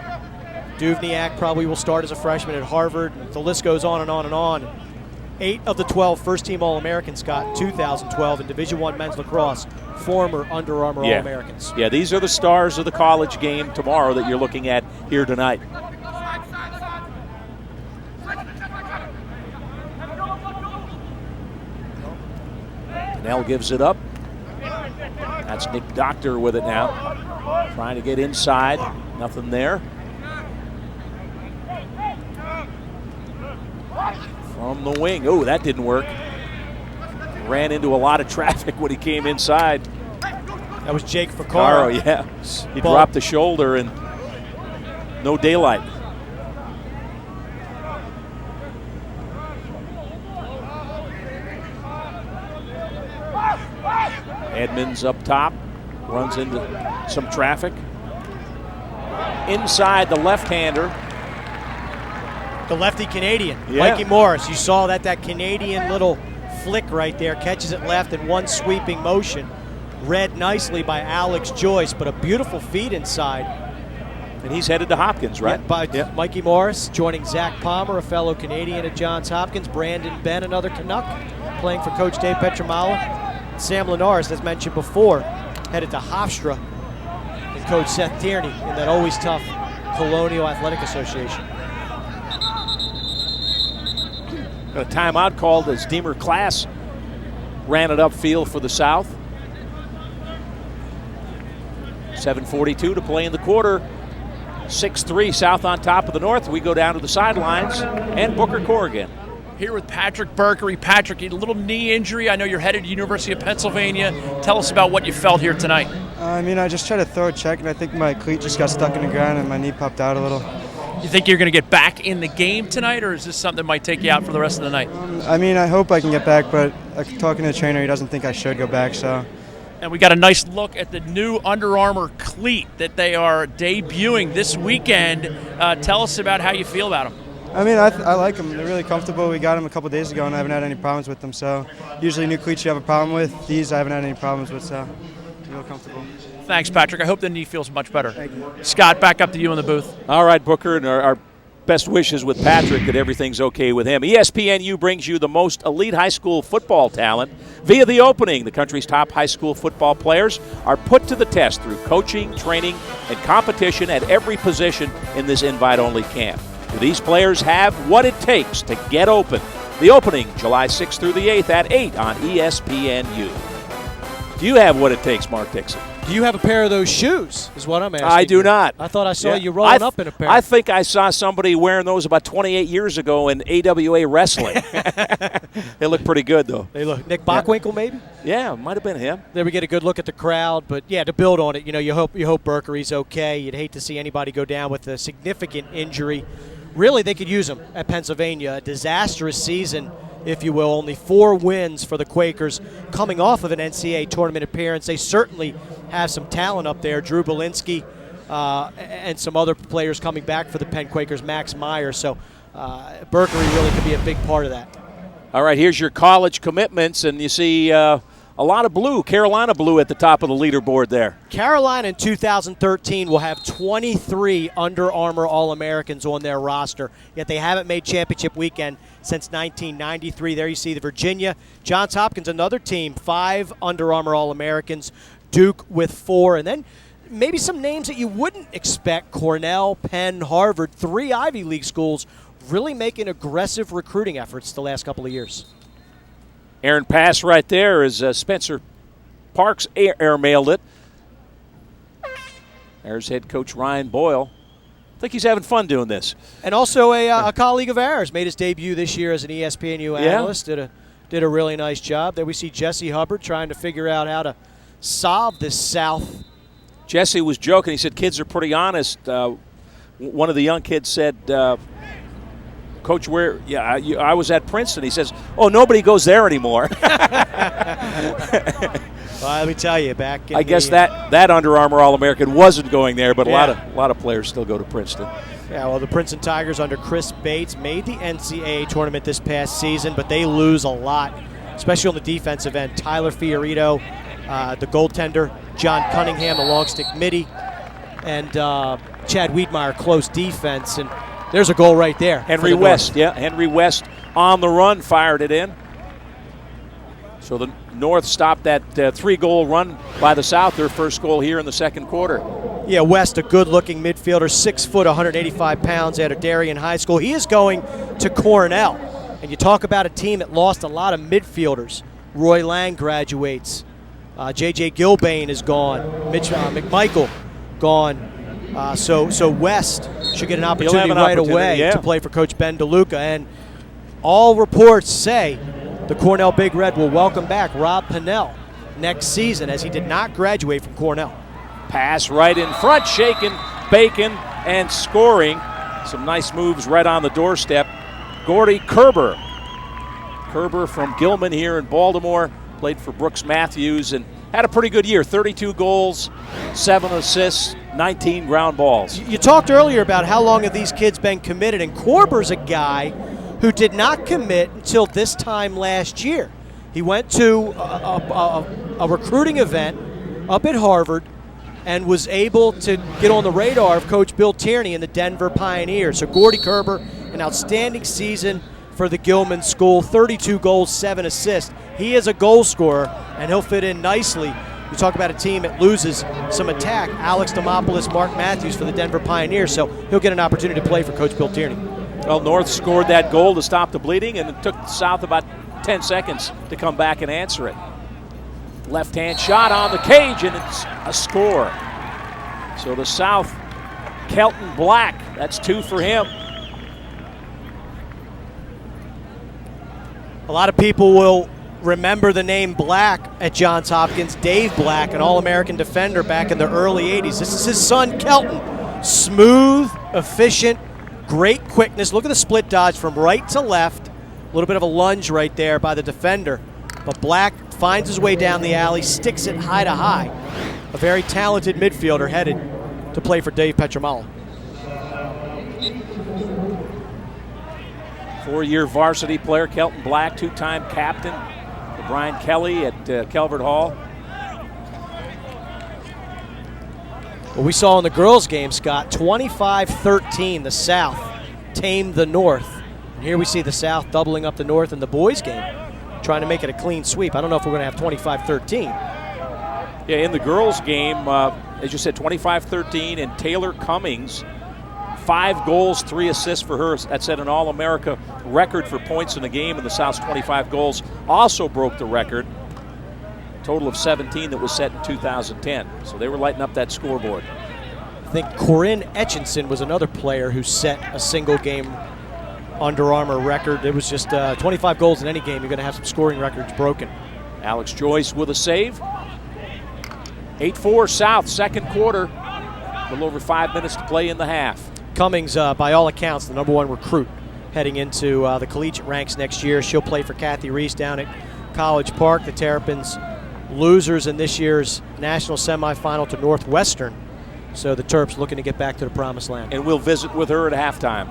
Duvniak probably will start as a freshman at Harvard. The list goes on and on and on. 8 of the 12 first-team All-Americans, Scott, 2012 in Division I men's lacrosse, former Under Armour All-Americans. Yeah, these are the stars of the college game tomorrow that you're looking at here tonight. Connell gives it up. That's Nick Doctor with it now. Trying to get inside. Nothing there. From the wing. Oh, that didn't work. Ran into a lot of traffic when he came inside. That was Jake Froccaro. Yeah. He dropped the shoulder and no daylight. Edmonds up top, runs into some traffic. Inside the left-hander. The lefty Canadian, Yeah. Mikey Morris. You saw that Canadian little flick right there, catches it left in one sweeping motion. Read nicely by Alex Joyce, but a beautiful feed inside. And he's headed to Hopkins, right? By Mikey Morris, joining Zach Palmer, a fellow Canadian at Johns Hopkins. Brandon Ben, another Canuck, playing for Coach Dave Petramala. Sam Linares, as mentioned before, headed to Hofstra and Coach Seth Tierney in that always tough Colonial Athletic Association. A timeout called as Deemer Class ran it upfield for the South. 7:42 to play in the quarter. 6-3 South on top of the North. We go down to the sidelines and Booker Corrigan. Here with Patrick Burkery. Patrick, you had a little knee injury. I know you're headed to University of Pennsylvania. Tell us about what you felt here tonight. I just tried to throw a check, and I think my cleat just got stuck in the ground and my knee popped out a little. You think you're going to get back in the game tonight, or is this something that might take you out for the rest of the night? I hope I can get back, but talking to the trainer, he doesn't think I should go back, so. And we got a nice look at the new Under Armour cleat that they are debuting this weekend. Tell us about how you feel about them. I like them. They're really comfortable. We got them a couple days ago, and I haven't had any problems with them. So usually new cleats you have a problem with. These I haven't had any problems with, so I feel comfortable. Thanks, Patrick. I hope the knee feels much better. Thank you. Scott, back up to you in the booth. All right, Booker, and our best wishes with Patrick that everything's okay with him. ESPNU brings you the most elite high school football talent via The Opening. The country's top high school football players are put to the test through coaching, training, and competition at every position in this invite-only camp. Do these players have what it takes to get open? The Opening, July 6th through the 8th at 8 on ESPNU. Do you have what it takes, Mark Dixon? Do you have a pair of those shoes, is what I'm asking. I do not. I thought I saw you rolling up in a pair. I think I saw somebody wearing those about 28 years ago in AWA wrestling. They look pretty good, though. They look. Nick Bockwinkel, maybe? Yeah, might have been him. There we get a good look at the crowd, but yeah, to build on it, you hope Burkery's okay. You'd hate to see anybody go down with a significant injury. Really, they could use him at Pennsylvania. A disastrous season, if you will. Only 4 wins for the Quakers coming off of an NCAA tournament appearance. They certainly have some talent up there. Drew Belinsky and some other players coming back for the Penn Quakers, Max Meyer. So Burkery really could be a big part of that. All right, here's your college commitments, and you see a lot of blue, Carolina blue at the top of the leaderboard there. Carolina in 2013 will have 23 Under Armour All-Americans on their roster, yet they haven't made championship weekend since 1993. There you see the Virginia. Johns Hopkins, another team, 5 Under Armour All-Americans, Duke with 4, and then maybe some names that you wouldn't expect, Cornell, Penn, Harvard, 3 Ivy League schools really making aggressive recruiting efforts the last couple of years. Aaron pass right there as Spencer Parks airmailed it. There's head coach Ryan Boyle. I think he's having fun doing this. And also a colleague of ours made his debut this year as an ESPNU analyst. Did a really nice job. There we see Jesse Hubbard trying to figure out how to solve this South. Jesse was joking. He said kids are pretty honest. One of the young kids said, Coach, I was at Princeton. He says, oh, nobody goes there anymore. Well, let me tell you, back in I guess that Under Armour All-American wasn't going there, but a lot of players still go to Princeton. Yeah, well, the Princeton Tigers under Chris Bates made the NCAA tournament this past season, but they lose a lot, especially on the defensive end. Tyler Fiorito, the goaltender, John Cunningham, the long stick midi, and Chad Wiedmeyer, close defense. And there's a goal right there. Henry West, Henry West on the run, fired it in. So the North stopped that 3-goal run by the South, their first goal here in the second quarter. Yeah, West, a good-looking midfielder, 6 foot, 185 pounds out of Darien High School. He is going to Cornell. And you talk about a team that lost a lot of midfielders. Roy Lang graduates. J.J. Gilbane is gone. Mitch McMichael gone. So West should get an opportunity right away to play for Coach Ben DeLuca. And all reports say the Cornell Big Red will welcome back Rob Pannell next season, as he did not graduate from Cornell. Pass right in front, shaking, baking, and scoring. Some nice moves right on the doorstep. Gordy Kerber. Kerber from Gilman here in Baltimore. Played for Brooks Matthews and had a pretty good year. 32 goals, 7 assists, 19 ground balls. You talked earlier about how long have these kids been committed, and Korber's a guy who did not commit until this time last year. He went to a recruiting event up at Harvard and was able to get on the radar of Coach Bill Tierney and the Denver Pioneers. So Gordy Kerber, an outstanding season for the Gilman School, 32 goals, 7 assists. He is a goal scorer, and he'll fit in nicely. You talk about a team that loses some attack. Alex Demopoulos, Mark Matthews for the Denver Pioneers, so he'll get an opportunity to play for Coach Bill Tierney. Well, North scored that goal to stop the bleeding, and it took South about 10 seconds to come back and answer it. Left-hand shot on the cage, and it's a score. So the South, Kelton Black, that's 2 for him. A lot of people will remember the name Black at Johns Hopkins. Dave Black, an All-American defender back in the early 80s. This is his son, Kelton. Smooth, efficient, great quickness. Look at the split dodge from right to left. A little bit of a lunge right there by the defender. But Black finds his way down the alley, sticks it high to high. A very talented midfielder headed to play for Dave Petramala. 4-year varsity player, Kelton Black, 2-time captain for Brian Kelly at Calvert Hall. Well, we saw in the girls' game, Scott, 25-13, the South tamed the North. And here we see the South doubling up the North in the boys' game, trying to make it a clean sweep. I don't know if we're going to have 25-13. Yeah, in the girls' game, as you said, 25-13, and Taylor Cummings, 5 goals, 3 assists for her. That set an All-America record for points in a game, and the South's 25 goals also broke the record. Total of 17 that was set in 2010. So they were lighting up that scoreboard. I think Corinne Edgerton was another player who set a single-game Under Armour record. It was just 25 goals in any game. You're going to have some scoring records broken. Alex Joyce with a save. 8-4 South, second quarter. A little over 5 minutes to play in the half. Cummings, by all accounts, the #1 recruit heading into the collegiate ranks next year. She'll play for Kathy Reese down at College Park. The Terrapins losers in this year's national semifinal to Northwestern. So the Terps looking to get back to the promised land. And we'll visit with her at halftime.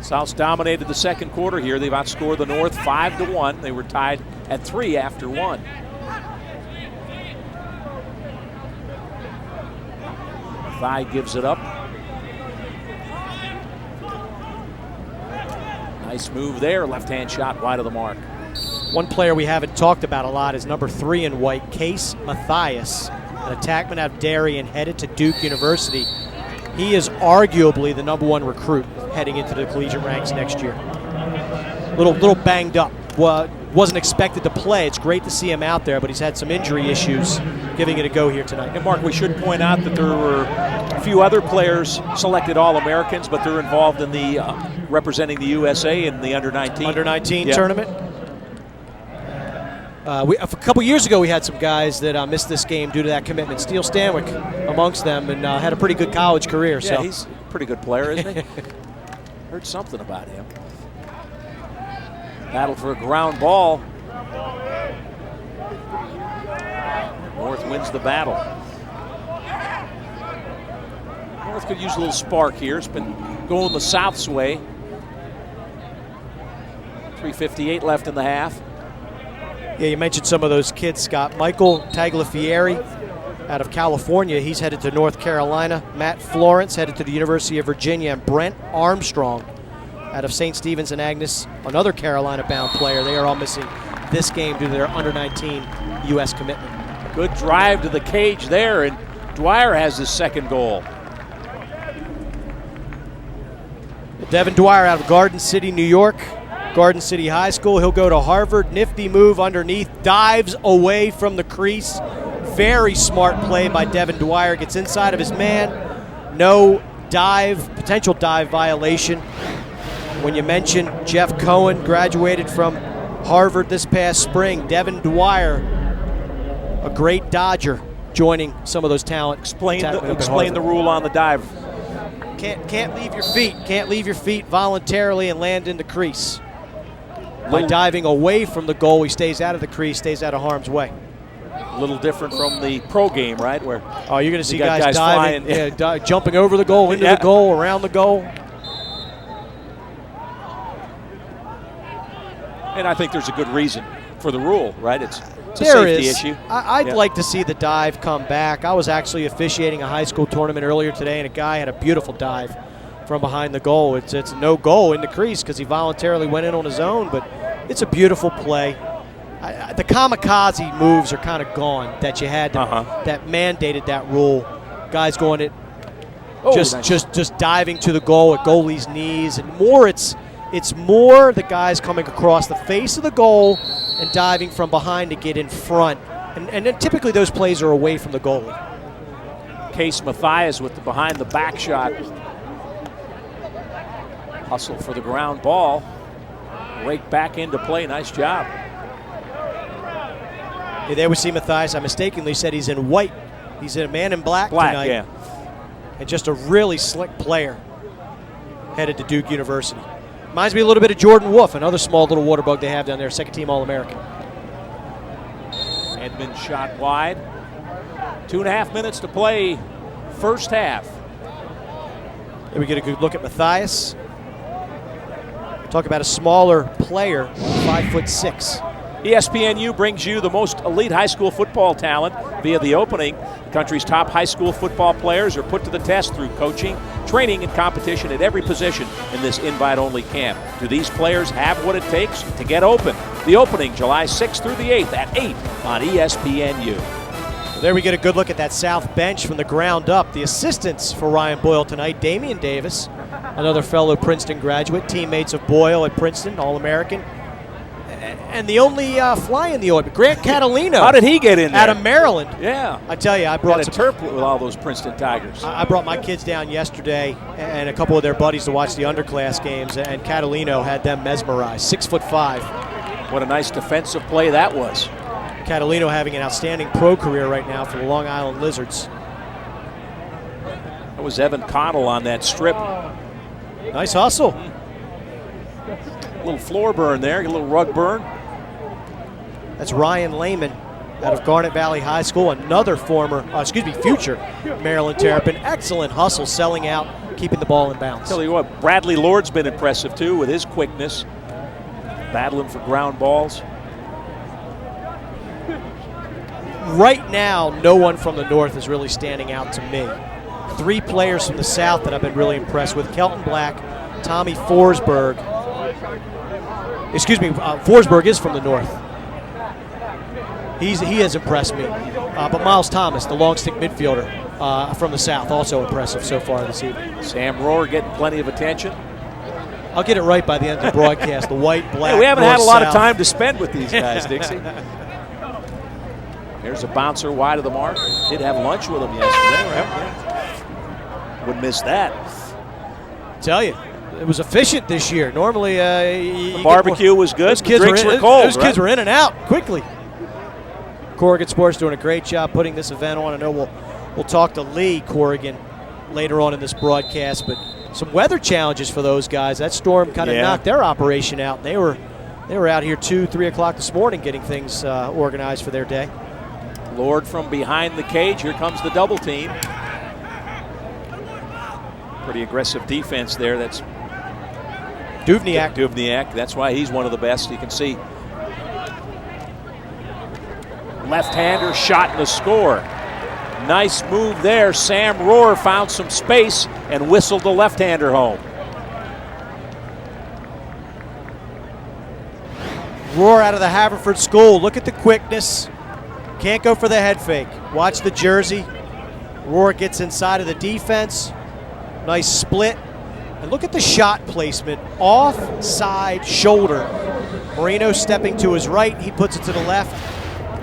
South's dominated the second quarter here. They've outscored the North 5-1. They were tied at 3 after 1. Thigh gives it up. Nice move there. Left-hand shot wide of the mark. One player we haven't talked about a lot is number 3 in white, Case Mathias, an attackman out of Darien, headed to Duke University. He is arguably the #1 recruit heading into the collegiate ranks next year. Little banged up. Wasn't expected to play. It's great to see him out there, but he's had some injury issues giving it a go here tonight. And Mark, we should point out that there were a few other players selected All-Americans, but they're involved in the representing the USA in the under-19 tournament. A couple years ago, we had some guys that missed this game due to that commitment. Steele Stanwyck amongst them, and had a pretty good college career. Yeah, so he's a pretty good player, isn't he? Heard something about him. Battle for a ground ball. North wins the battle. North could use a little spark here. It's been going the South's way. 3:58 left in the half. Yeah, you mentioned some of those kids, Scott. Michael Tagliafieri out of California. He's headed to North Carolina. Matt Florence headed to the University of Virginia. And Brent Armstrong out of St. Stephen's and Agnes, another Carolina-bound player. They are all missing this game due to their under-19 U.S. commitment. Good drive to the cage there, and Dwyer has his second goal. Devin Dwyer out of Garden City, New York. Garden City High School. He'll go to Harvard. Nifty move underneath. Dives away from the crease. Very smart play by Devin Dwyer. Gets inside of his man. No dive, potential dive violation. When you mention Jeff Cohen, graduated from Harvard this past spring. Devin Dwyer, a great Dodger, joining some of those talent. Explain the rule on the dive. Can't leave your feet. Can't leave your feet voluntarily and land in the crease. By diving away from the goal, he stays out of the crease, stays out of harm's way. A little different from the pro game, right? Where you're going to see guys diving, flying, jumping over the goal, into the goal, around the goal. And I think there's a good reason for the rule, right? It's a There safety is. issue. I'd like to see the dive come back. I was actually officiating a high school tournament earlier today, and a guy had a beautiful dive from behind the goal. It's no goal in the crease because he voluntarily went in on his own, but it's a beautiful play. The kamikaze moves are kind of gone that you had that mandated that rule. Guys going it, just diving to the goal at goalie's knees, and more it's more the guys coming across the face of the goal and diving from behind to get in front. And then typically those plays are away from the goalie. Case Mathias with the behind the back shot. Hustle for the ground ball. Rake back into play. Nice job. Yeah, there we see Mathias. I mistakenly said he's in white. He's a man in black tonight. Yeah. And just a really slick player headed to Duke University. Reminds me a little bit of Jordan Wolf, another small little water bug they have down there, second-team All-American. Edmund shot wide. 2.5 minutes to play, first half. There we get a good look at Mathias. Talk about a smaller player, 5'6". ESPNU brings you the most elite high school football talent via the opening. The country's top high school football players are put to the test through coaching, training, and competition at every position in this invite-only camp. Do these players have what it takes to get open? The opening, July 6th through the 8th at 8 on ESPNU. Well, there we get a good look at that south bench from the ground up. The assistants for Ryan Boyle tonight, Damien Davis, another fellow Princeton graduate, teammates of Boyle at Princeton, All-American. And the only fly in the ointment, Grant Catalino. How did he get in there? Out of Maryland. Yeah. I tell you, I brought some terp with all those Princeton Tigers. I brought my kids down yesterday and a couple of their buddies to watch the underclass games, and Catalino had them mesmerized. 6'5". What a nice defensive play that was. Catalino having an outstanding pro career right now for the Long Island Lizards. That was Evan Connell on that strip. Nice hustle. A little floor burn there, a little rug burn. That's Ryan Lehman out of Garnet Valley High School, another future Maryland Terrapin. Excellent hustle, selling out, keeping the ball in bounds. Tell you what, Bradley Lord's been impressive too with his quickness, battling for ground balls. Right now, no one from the north is really standing out to me. 3 players from the south that I've been really impressed with: Kelton Black, Tommy Forsberg. Forsberg is from the north. He has impressed me. But Miles Thomas, the long stick midfielder from the south, also impressive so far this evening. Sam Rohr getting plenty of attention. I'll get it right by the end of the broadcast. The white, black, hey, we haven't north, had a lot south. of time to spend with these guys, Dixie. There's a bouncer wide of the mark. Did have lunch with him yesterday, right? Wouldn't miss that. Tell you, it was efficient this year. Normally, the barbecue was good. Those kids drinks were cold. Those kids were in and out quickly. Corrigan Sports doing a great job putting this event on. I know we'll talk to Lee Corrigan later on in this broadcast, but some weather challenges for those guys. That storm kind of knocked their operation out. They were out here 2, 3 o'clock this morning getting things organized for their day. Lord from behind the cage. Here comes the double team. Pretty aggressive defense there. That's Duvniak. That's why he's one of the best. You can see left-hander shot and the score. Nice move there. Sam Rohr found some space and whistled the left-hander home. Rohr out of the Haverford School. Look at the quickness. Can't go for the head fake. Watch the jersey. Rohr gets inside of the defense. Nice split. And look at the shot placement. Offside shoulder. Marino stepping to his right. He puts it to the left.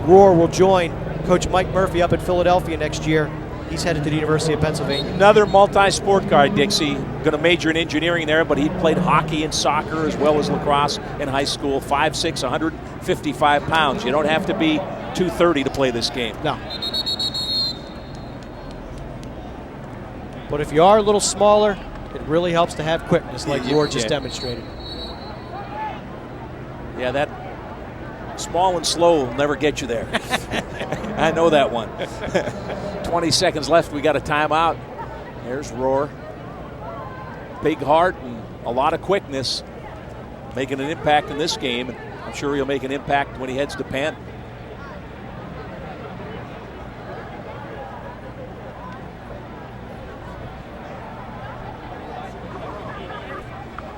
Rohr will join Coach Mike Murphy up in Philadelphia next year. He's headed to the University of Pennsylvania. Another multi-sport guy, Dixie. Going to major in engineering there, but he played hockey and soccer as well as lacrosse in high school. 5'6", 155 pounds. You don't have to be 230 to play this game. No. But if you are a little smaller, it really helps to have quickness like Rohr just demonstrated. Yeah, that small and slow will never get you there. I know that one. 20 seconds left. We got a timeout. There's Rohr. Big heart and a lot of quickness, making an impact in this game. And I'm sure he'll make an impact when he heads to Penn.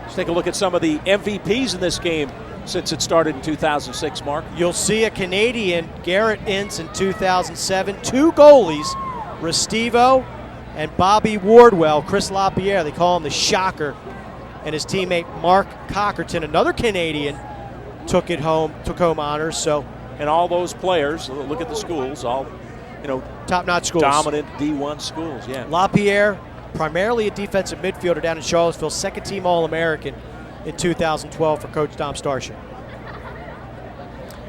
Let's take a look at some of the MVPs in this game since it started in 2006, Mark. You'll see a Canadian, Garrett Ince, in 2007. 2 goalies, Restivo and Bobby Wardwell. Chris Lapierre, they call him the Shocker, and his teammate Mark Cockerton, another Canadian, took home honors. So, and all those players, look at the schools, all, top-notch schools. Dominant D1 schools, yeah. Lapierre, primarily a defensive midfielder down in Charlottesville, second-team All-American in 2012 for Coach Dom Starship.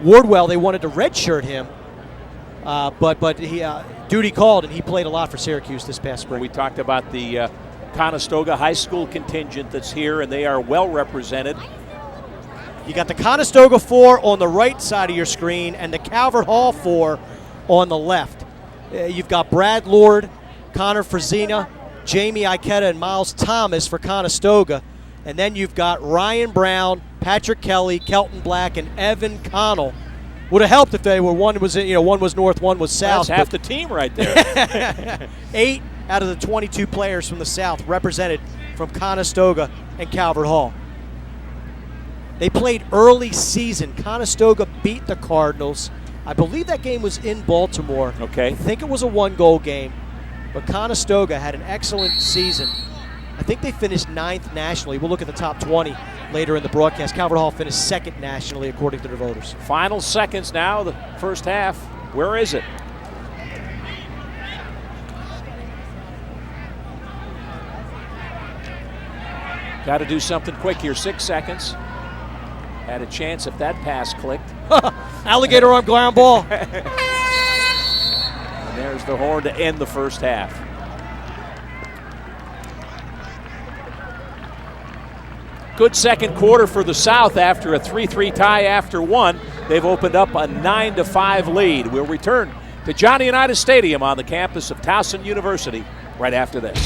Wardwell, they wanted to redshirt him, but he duty called, and he played a lot for Syracuse this past spring. We talked about the Conestoga High School contingent that's here, and they are well represented. You got the Conestoga 4 on the right side of your screen and the Calvert Hall 4 on the left. You've got Brad Lord, Connor Frazina, Jamie Ikeda, and Miles Thomas for Conestoga. And then you've got Ryan Brown, Patrick Kelly, Kelton Black, and Evan Connell. Would have helped if they were one was north, one was south. That's half the team right there. 8 out of the 22 players from the south represented from Conestoga and Calvert Hall. They played early season. Conestoga beat the Cardinals. I believe that game was in Baltimore. Okay. I think it was a 1-goal game. But Conestoga had an excellent season. I think they finished 9th nationally. We'll look at the top 20 later in the broadcast. Calvert Hall finished 2nd nationally, according to the voters. Final seconds now, the first half. Where is it? Got to do something quick here. 6 seconds. Had a chance if that pass clicked. Alligator on ground ball. And there's the horn to end the first half. Good second quarter for the South after a 3-3 tie after one. They've opened up a 9-5 lead. We'll return to Johnny Unitas Stadium on the campus of Towson University right after this.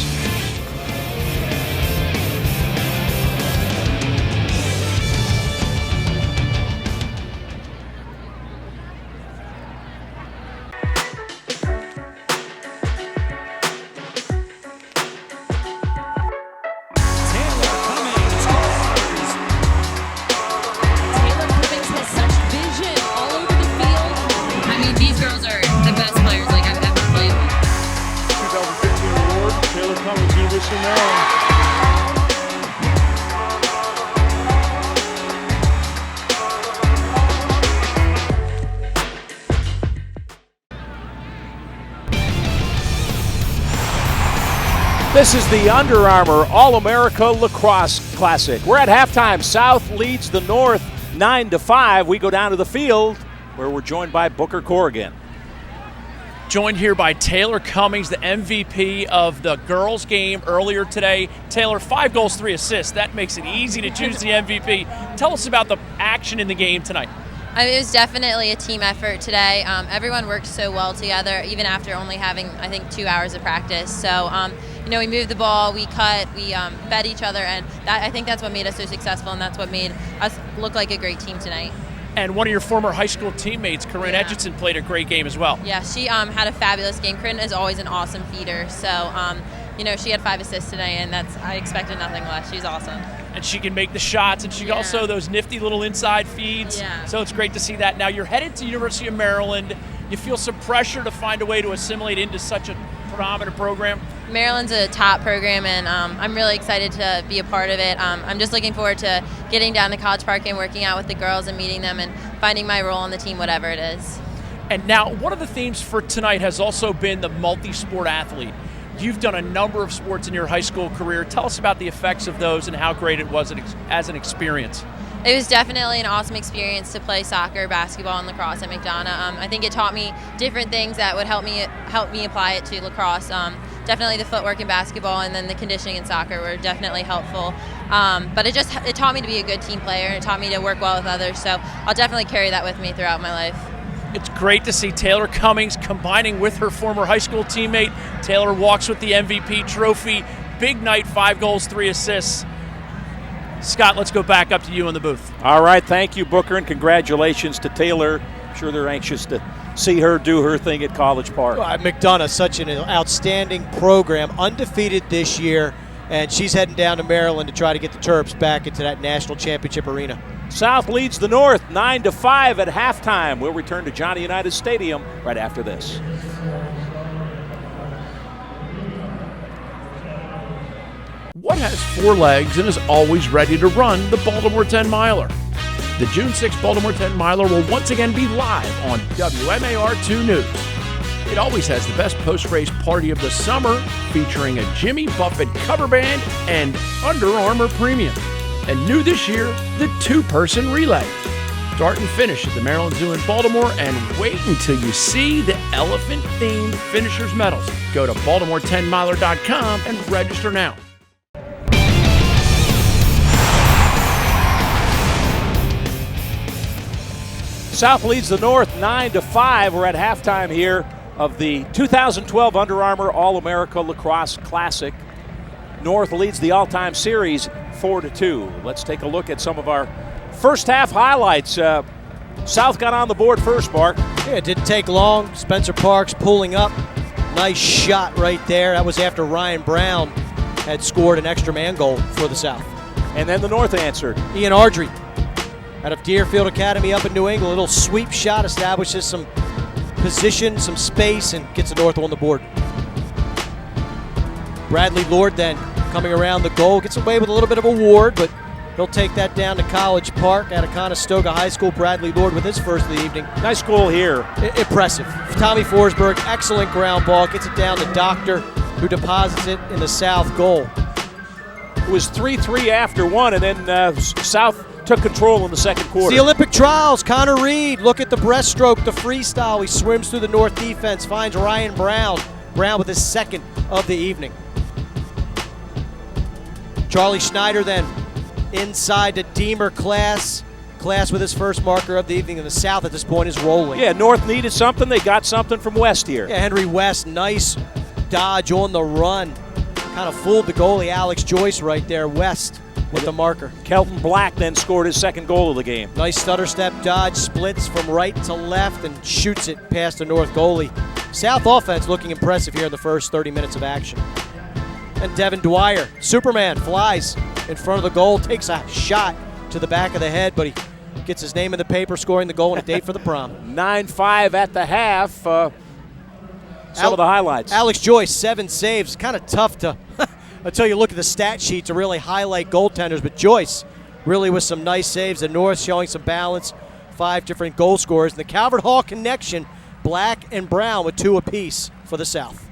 This is the Under Armour All-America Lacrosse Classic. We're at halftime. South leads the North 9-5. We go down to the field where we're joined by Booker Corrigan. Joined here by Taylor Cummings, the MVP of the girls' game earlier today. Taylor, 5 goals, 3 assists. That makes it easy to choose the MVP. Tell us about the action in the game tonight. It was definitely a team effort today. Everyone worked so well together, even after only having, I think, 2 hours of practice. So, we moved the ball, we cut, we fed each other, and I think that's what made us so successful, and that's what made us look like a great team tonight. And one of your former high school teammates, Corinne Edgerton, played a great game as well. Yeah, she had a fabulous game. Corinne is always an awesome feeder, so she had 5 assists today, and I expected nothing less. She's awesome. And she can make the shots, and she also those nifty little inside feeds. Yeah. So it's great to see that. Now you're headed to University of Maryland. You feel some pressure to find a way to assimilate into such a predominant program? Maryland's a top program, and I'm really excited to be a part of it. I'm just looking forward to getting down to College Park and working out with the girls and meeting them and finding my role on the team, whatever it is. And now, one of the themes for tonight has also been the multi-sport athlete. You've done a number of sports in your high school career. Tell us about the effects of those and how great it was as an experience. It was definitely an awesome experience to play soccer, basketball, and lacrosse at McDonough. I think it taught me different things that would help me apply it to lacrosse. definitely the footwork in basketball and then the conditioning in soccer were definitely helpful. But it taught me to be a good team player, and it taught me to work well with others. So I'll definitely carry that with me throughout my life. It's great to see Taylor Cummings combining with her former high school teammate. Taylor walks with the MVP trophy. Big night, 5 goals, 3 assists. Scott, let's go back up to you in the booth. All right, thank you, Booker, and congratulations to Taylor. I'm sure they're anxious to see her do her thing at College Park. McDonough, such an outstanding program, undefeated this year, and she's heading down to Maryland to try to get the Terps back into that national championship arena. South leads the North 9-5 at halftime. We'll return to Johnny Unitas Stadium right after this. What has 4 legs and is always ready to run? The Baltimore Ten-Miler. The June 6th Baltimore Ten-Miler will once again be live on WMAR2 News. It always has the best post-race party of the summer, featuring a Jimmy Buffett cover band and Under Armour Premium. And new this year, the 2-person relay. Start and finish at the Maryland Zoo in Baltimore, and wait until you see the elephant-themed finishers medals. Go to BaltimoreTenMiler.com and register now. South leads the North 9-5. We're at halftime here of the 2012 Under Armour All-America Lacrosse Classic. North leads the all-time series 4-2. Let's take a look at some of our first half highlights. South got on the board first, Mark. Yeah, it didn't take long. Spencer Parks pulling up. Nice shot right there. That was after Ryan Brown had scored an extra man goal for the South. And then the North answered. Ian Ardrey out of Deerfield Academy up in New England. A little sweep shot, establishes some position, some space, and gets the North on the board. Bradley Lord then coming around the goal, gets away with a little bit of a ward, but he'll take that down to College Park out of Conestoga High School. Bradley Lord with his first of the evening. Nice goal here. Impressive. Tommy Forsberg, excellent ground ball, gets it down to Doctor, who deposits it in the South goal. It was 3-3 after one, and then South took control in the second quarter. It's the Olympic trials. Connor Reed, look at the breaststroke, the freestyle. He swims through the North defense, finds Ryan Brown. Brown with his second of the evening. Charlie Schneider then inside to Deemer Class. Class with his first marker of the evening, and the South at this point is rolling. Yeah, North needed something. They got something from West here. Yeah, Henry West, nice dodge on the run. Kind of fooled the goalie, Alex Joyce, right there. West with the marker. Kelton Black then scored his second goal of the game. Nice stutter step dodge, splits from right to left and shoots it past the North goalie. South offense looking impressive here in the first 30 minutes of action. And Devin Dwyer, Superman, flies in front of the goal, takes a shot to the back of the head, but he gets his name in the paper, scoring the goal and a date for the prom. 9-5 at the half. Some of the highlights. Alex Joyce, 7 saves. Kind of tough to, until you look at the stat sheet, to really highlight goaltenders, but Joyce really with some nice saves. The North showing some balance, 5 different goal scorers. And the Calvert Hall connection, Black and Brown with 2 apiece for the South.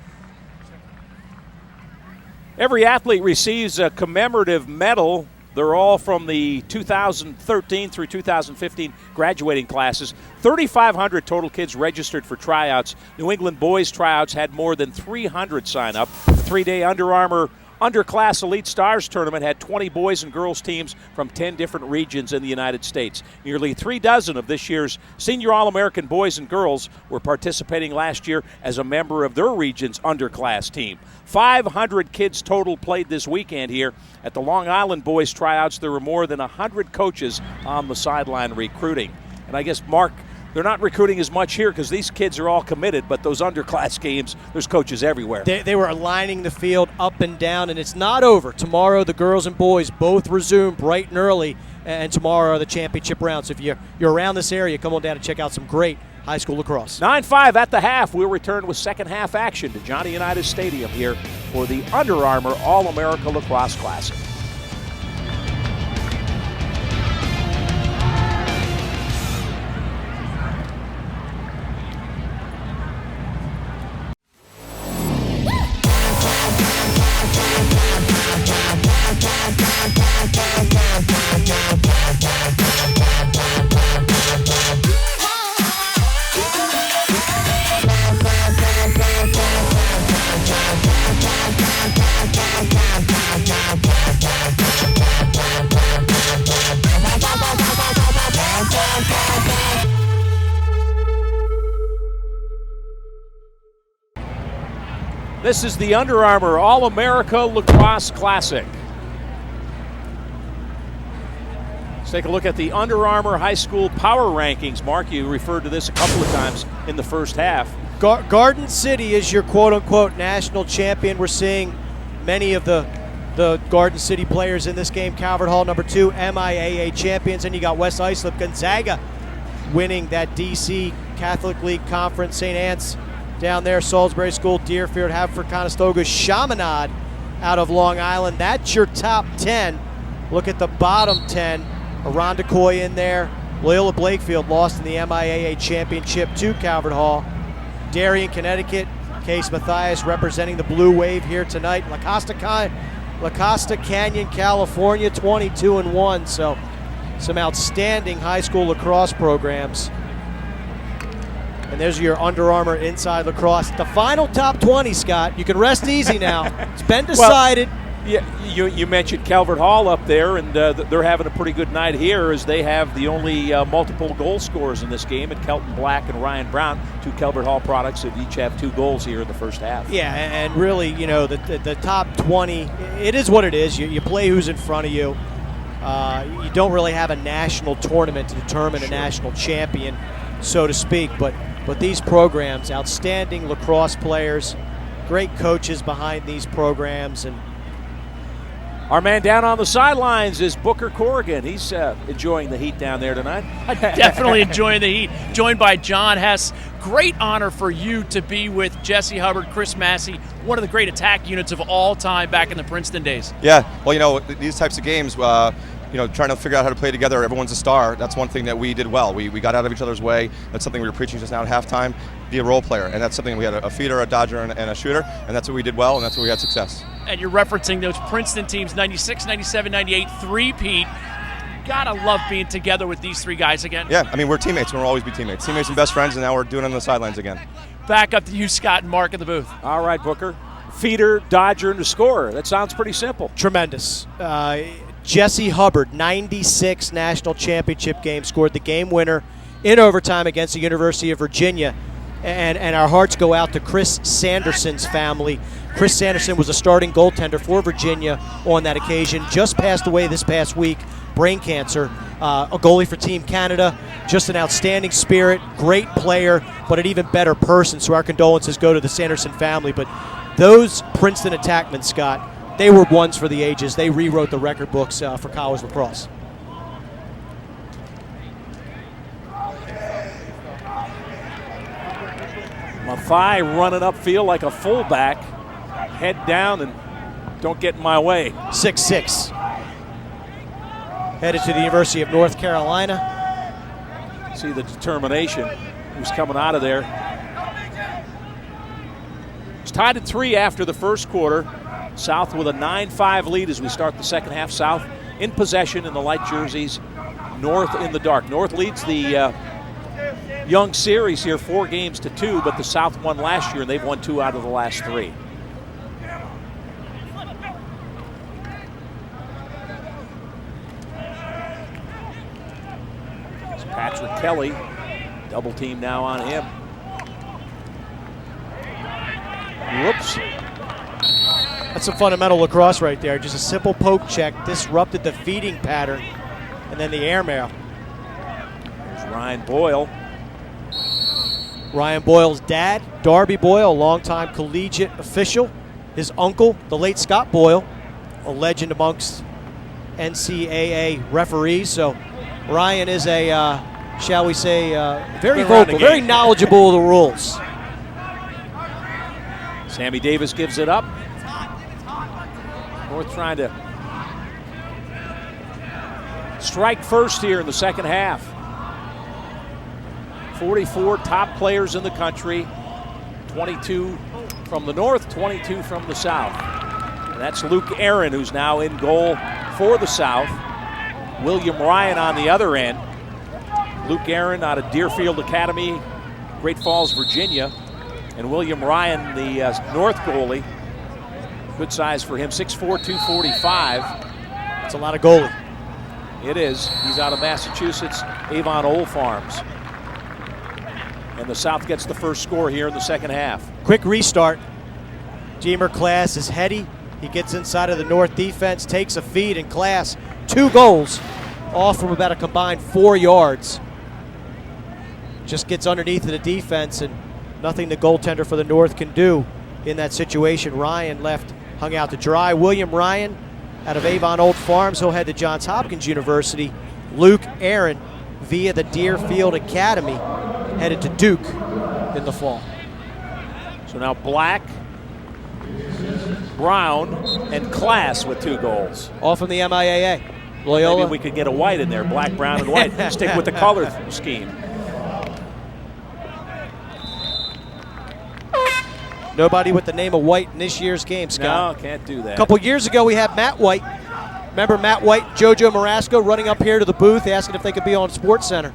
Every athlete receives a commemorative medal. They're all from the 2013 through 2015 graduating classes. 3,500 total kids registered for tryouts. New England boys tryouts had more than 300 sign up. The 3-day Under Armour Underclass Elite Stars Tournament had 20 boys and girls teams from 10 different regions in the United States. Nearly 36 of this year's Senior All-American boys and girls were participating last year as a member of their region's underclass team. 500 kids total played this weekend here. At the Long Island boys tryouts, there were more than 100 coaches on the sideline recruiting. And I guess, Mark, they're not recruiting as much here because these kids are all committed, but those underclass games, there's coaches everywhere. They were lining the field up and down, and it's not over. Tomorrow, the girls and boys both resume bright and early, and tomorrow are the championship rounds. So if you're around this area, come on down and check out some great high school lacrosse. 9-5 at the half. We'll return with second half action to Johnny Unitas Stadium here for the Under Armour All-America Lacrosse Classic. This is the Under Armour All-America Lacrosse Classic. Let's take a look at the Under Armour High School Power Rankings. Mark, you referred to this a couple of times in the first half. Garden City is your quote-unquote national champion. We're seeing many of the Garden City players in this game. Calvert Hall, number 2, MIAA champions. And you got West Islip, Gonzaga winning that DC Catholic League Conference. St. Anne's down there, Salisbury School, Deerfield, Haverford, Conestoga, Chaminade out of Long Island. That's your top 10. Look at the bottom 10. Irondequoit in there. Loyola Blakefield lost in the MIAA championship to Calvert Hall. Darien, Connecticut, Case Mathias representing the Blue Wave here tonight. La Costa Canyon, California, 22-1. So some outstanding high school lacrosse programs. And there's your Under Armour Inside Lacrosse. The final top 20, Scott. You can rest easy now. It's been decided. Well, yeah, you mentioned Calvert Hall up there, and they're having a pretty good night here as they have the only multiple goal scorers in this game, and Kelton Black and Ryan Brown, 2 Calvert Hall products that each have 2 goals here in the first half. Yeah, and really, you know, the top 20, it is what it is. You play who's in front of you. You don't really have a national tournament to determine a national champion, so to speak, but these programs, outstanding lacrosse players, great coaches behind these programs. And our man down on the sidelines is Booker Corrigan. He's enjoying the heat down there tonight. Definitely enjoying the heat. Joined by John Hess. Great honor for you to be with Jesse Hubbard, Chris Massey, one of the great attack units of all time back in the Princeton days. Yeah, well, you know, these types of games, trying to figure out how to play together, everyone's a star. That's one thing that we did well. We got out of each other's way. That's something we were preaching just now at halftime. Be a role player, and that's something we had a feeder, a dodger, and a shooter, and that's what we did well, and that's where we had success. And you're referencing those Princeton teams, 96, 97, 98, three-peat. Gotta love being together with these 3 guys again. Yeah, I mean, we're teammates, and we'll always be teammates. Teammates and best friends, and now we're doing it on the sidelines again. Back up to you, Scott and Mark in the booth. All right, Booker. Feeder, dodger, and a scorer. That sounds pretty simple. Tremendous. Jesse Hubbard, 96 national championship game, scored the game winner in overtime against the University of Virginia. And our hearts go out to Chris Sanderson's family. Chris Sanderson was a starting goaltender for Virginia on that occasion. Just passed away this past week, brain cancer. A goalie for Team Canada. Just an outstanding spirit, great player, but an even better person. So our condolences go to the Sanderson family. But those Princeton attackmen, Scott, they were ones for the ages. They rewrote the record books for college lacrosse. Mathai running upfield like a fullback. Head down and don't get in my way. 6'6". Headed to the University of North Carolina. See the determination who's coming out of there. It's tied at 3 after the first quarter. South with a 9-5 lead as we start the second half. South in possession in the light jerseys. North in the dark. North leads the Young series here 4-2, but the South won last year and they've won 2 out of the last 3. It's Patrick Kelly, double team now on him. Whoops. That's some fundamental lacrosse right there. Just a simple poke check disrupted the feeding pattern, and then the airmail. There's Ryan Boyle. Ryan Boyle's dad, Darby Boyle, longtime collegiate official. His uncle, the late Scott Boyle, a legend amongst NCAA referees. So Ryan is a, shall we say, very vocal, very knowledgeable of the rules. Sammy Davis gives it up. North trying to strike first here in the second half. 44 top players in the country, 22 from the north, 22 from the south. And that's Luke Aaron, who's now in goal for the South. William Ryan on the other end. Luke Aaron out of Deerfield Academy, Great Falls, Virginia. And William Ryan, the north goalie. Good size for him, 6'4", 245. That's a lot of goalie. It is. He's out of Massachusetts, Avon Old Farms. And the South gets the first score here in the second half. Quick restart. Deemer Class is heady. He gets inside of the North defense, takes a feed, and Class 2 goals, all from about a combined 4 yards. Just gets underneath of the defense, and nothing the goaltender for the North can do in that situation. Ryan left, hung out to dry. William Ryan out of Avon Old Farms, he'll head to Johns Hopkins University. Luke Aaron via the Deerfield Academy headed to Duke in the fall. So now Black, Brown, and Class with 2 goals. All from the MIAA. Loyola. Maybe we could get a white in there, black, brown, and white. Stick with the color scheme. Nobody with the name of White in this year's game, Scott. No, can't do that. A couple years ago, we had Matt White. Remember Matt White, JoJo Marasco running up here to the booth asking if they could be on SportsCenter.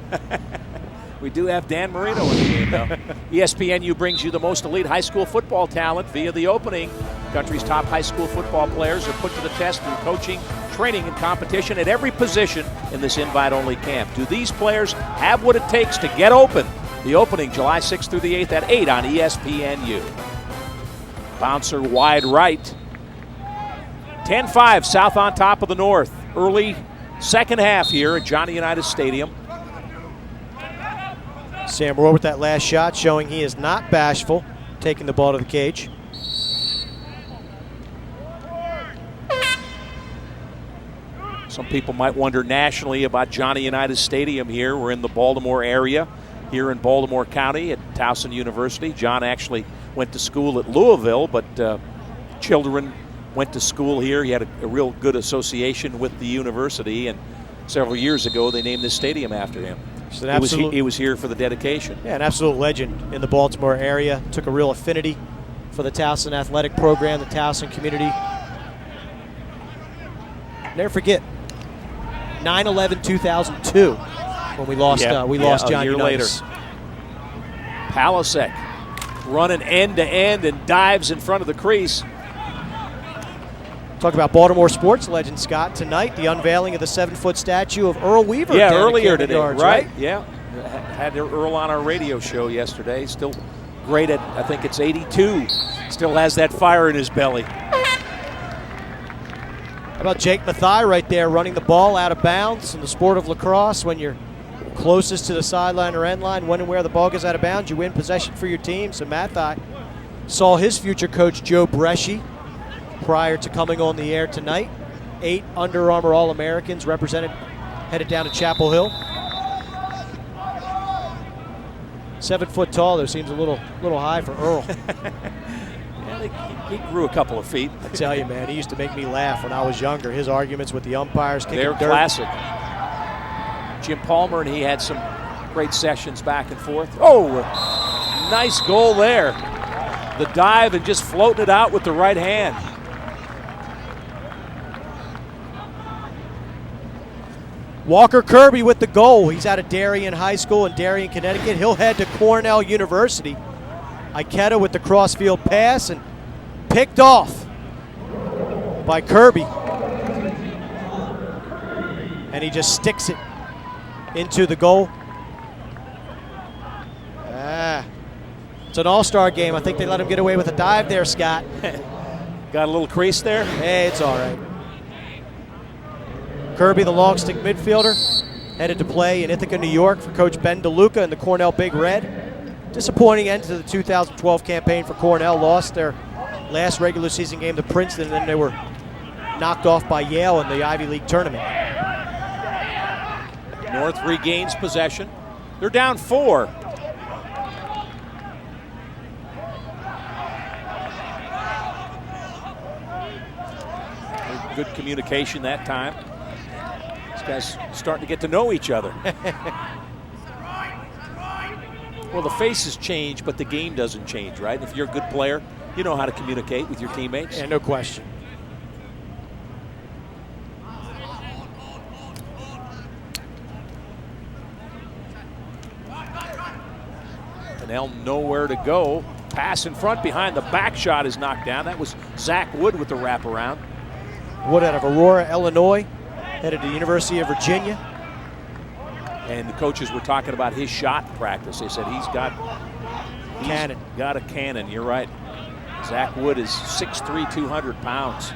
We do have Dan Marino in the game, though. ESPNU brings you the most elite high school football talent via the opening. Country's top high school football players are put to the test through coaching, training, and competition at every position in this invite-only camp. Do these players have what it takes to get open? The opening, July 6th through the 8th at 8 on ESPNU. Bouncer wide right. 10-5, South on top of the North. Early second half here at Johnny Unitas Stadium. Sam Rohr with that last shot, showing he is not bashful, taking the ball to the cage. Some people might wonder nationally about Johnny Unitas Stadium here. We're in the Baltimore area, here in Baltimore County at Towson University. John actually went to school at Louisville, but children went to school here. He had a real good association with the university, and several years ago they named this stadium after him. He was here for the dedication. Yeah, an absolute legend in the Baltimore area. Took a real affinity for the Towson athletic program, the Towson community. Never forget 9/11/2002 when we lost John Unitas. Later. Palasek running end to end and dives in front of the crease. Talk about Baltimore sports legend, Scott. Tonight, the unveiling of the 7-foot statue of Earl Weaver. Yeah, earlier today, yards, right? Yeah, had Earl on our radio show yesterday. Still great at, I think it's 82. Still has that fire in his belly. How about Jake Mathai right there running the ball out of bounds in the sport of lacrosse? When you're closest to the sideline or end line, when and where the ball goes out of bounds, you win possession for your team. So Mathai saw his future coach Joe Bresci prior to coming on the air tonight. 8 Under Armour All-Americans represented, headed down to Chapel Hill. 7 foot tall, though, seems a little high for Earl. Yeah, he grew a couple of feet. I tell you, man, he used to make me laugh when I was younger. His arguments with the umpires, kicking They're dirt. classic. Jim Palmer and he had some great sessions back and forth. Oh, nice goal there. The dive and just floating it out with the right hand. Walker Kirby with the goal. He's out of Darien High School in Darien, Connecticut. He'll head to Cornell University. Ikeda with the crossfield pass and picked off by Kirby. And he just sticks it into the goal. It's an all-star game. I think they let him get away with a dive there, Scott. Got a little crease there? Hey, it's all right. Kirby, the long stick midfielder, headed to play in Ithaca, New York for Coach Ben DeLuca and the Cornell Big Red. Disappointing end to the 2012 campaign for Cornell. Lost their last regular season game to Princeton, and then they were knocked off by Yale in the Ivy League tournament. North regains possession. They're down 4. Good communication that time. These guys starting to get to know each other. Well, the faces change, but the game doesn't change, right? If you're a good player, you know how to communicate with your teammates. Yeah, no question. Connell nowhere to go. Pass in front behind the back shot is knocked down. That was Zack Wood with the wraparound. Wood out of Aurora, Illinois, headed to the University of Virginia. And the coaches were talking about his shot practice. They said he's got a cannon. You're right. Zack Wood is 6'3", 200 pounds.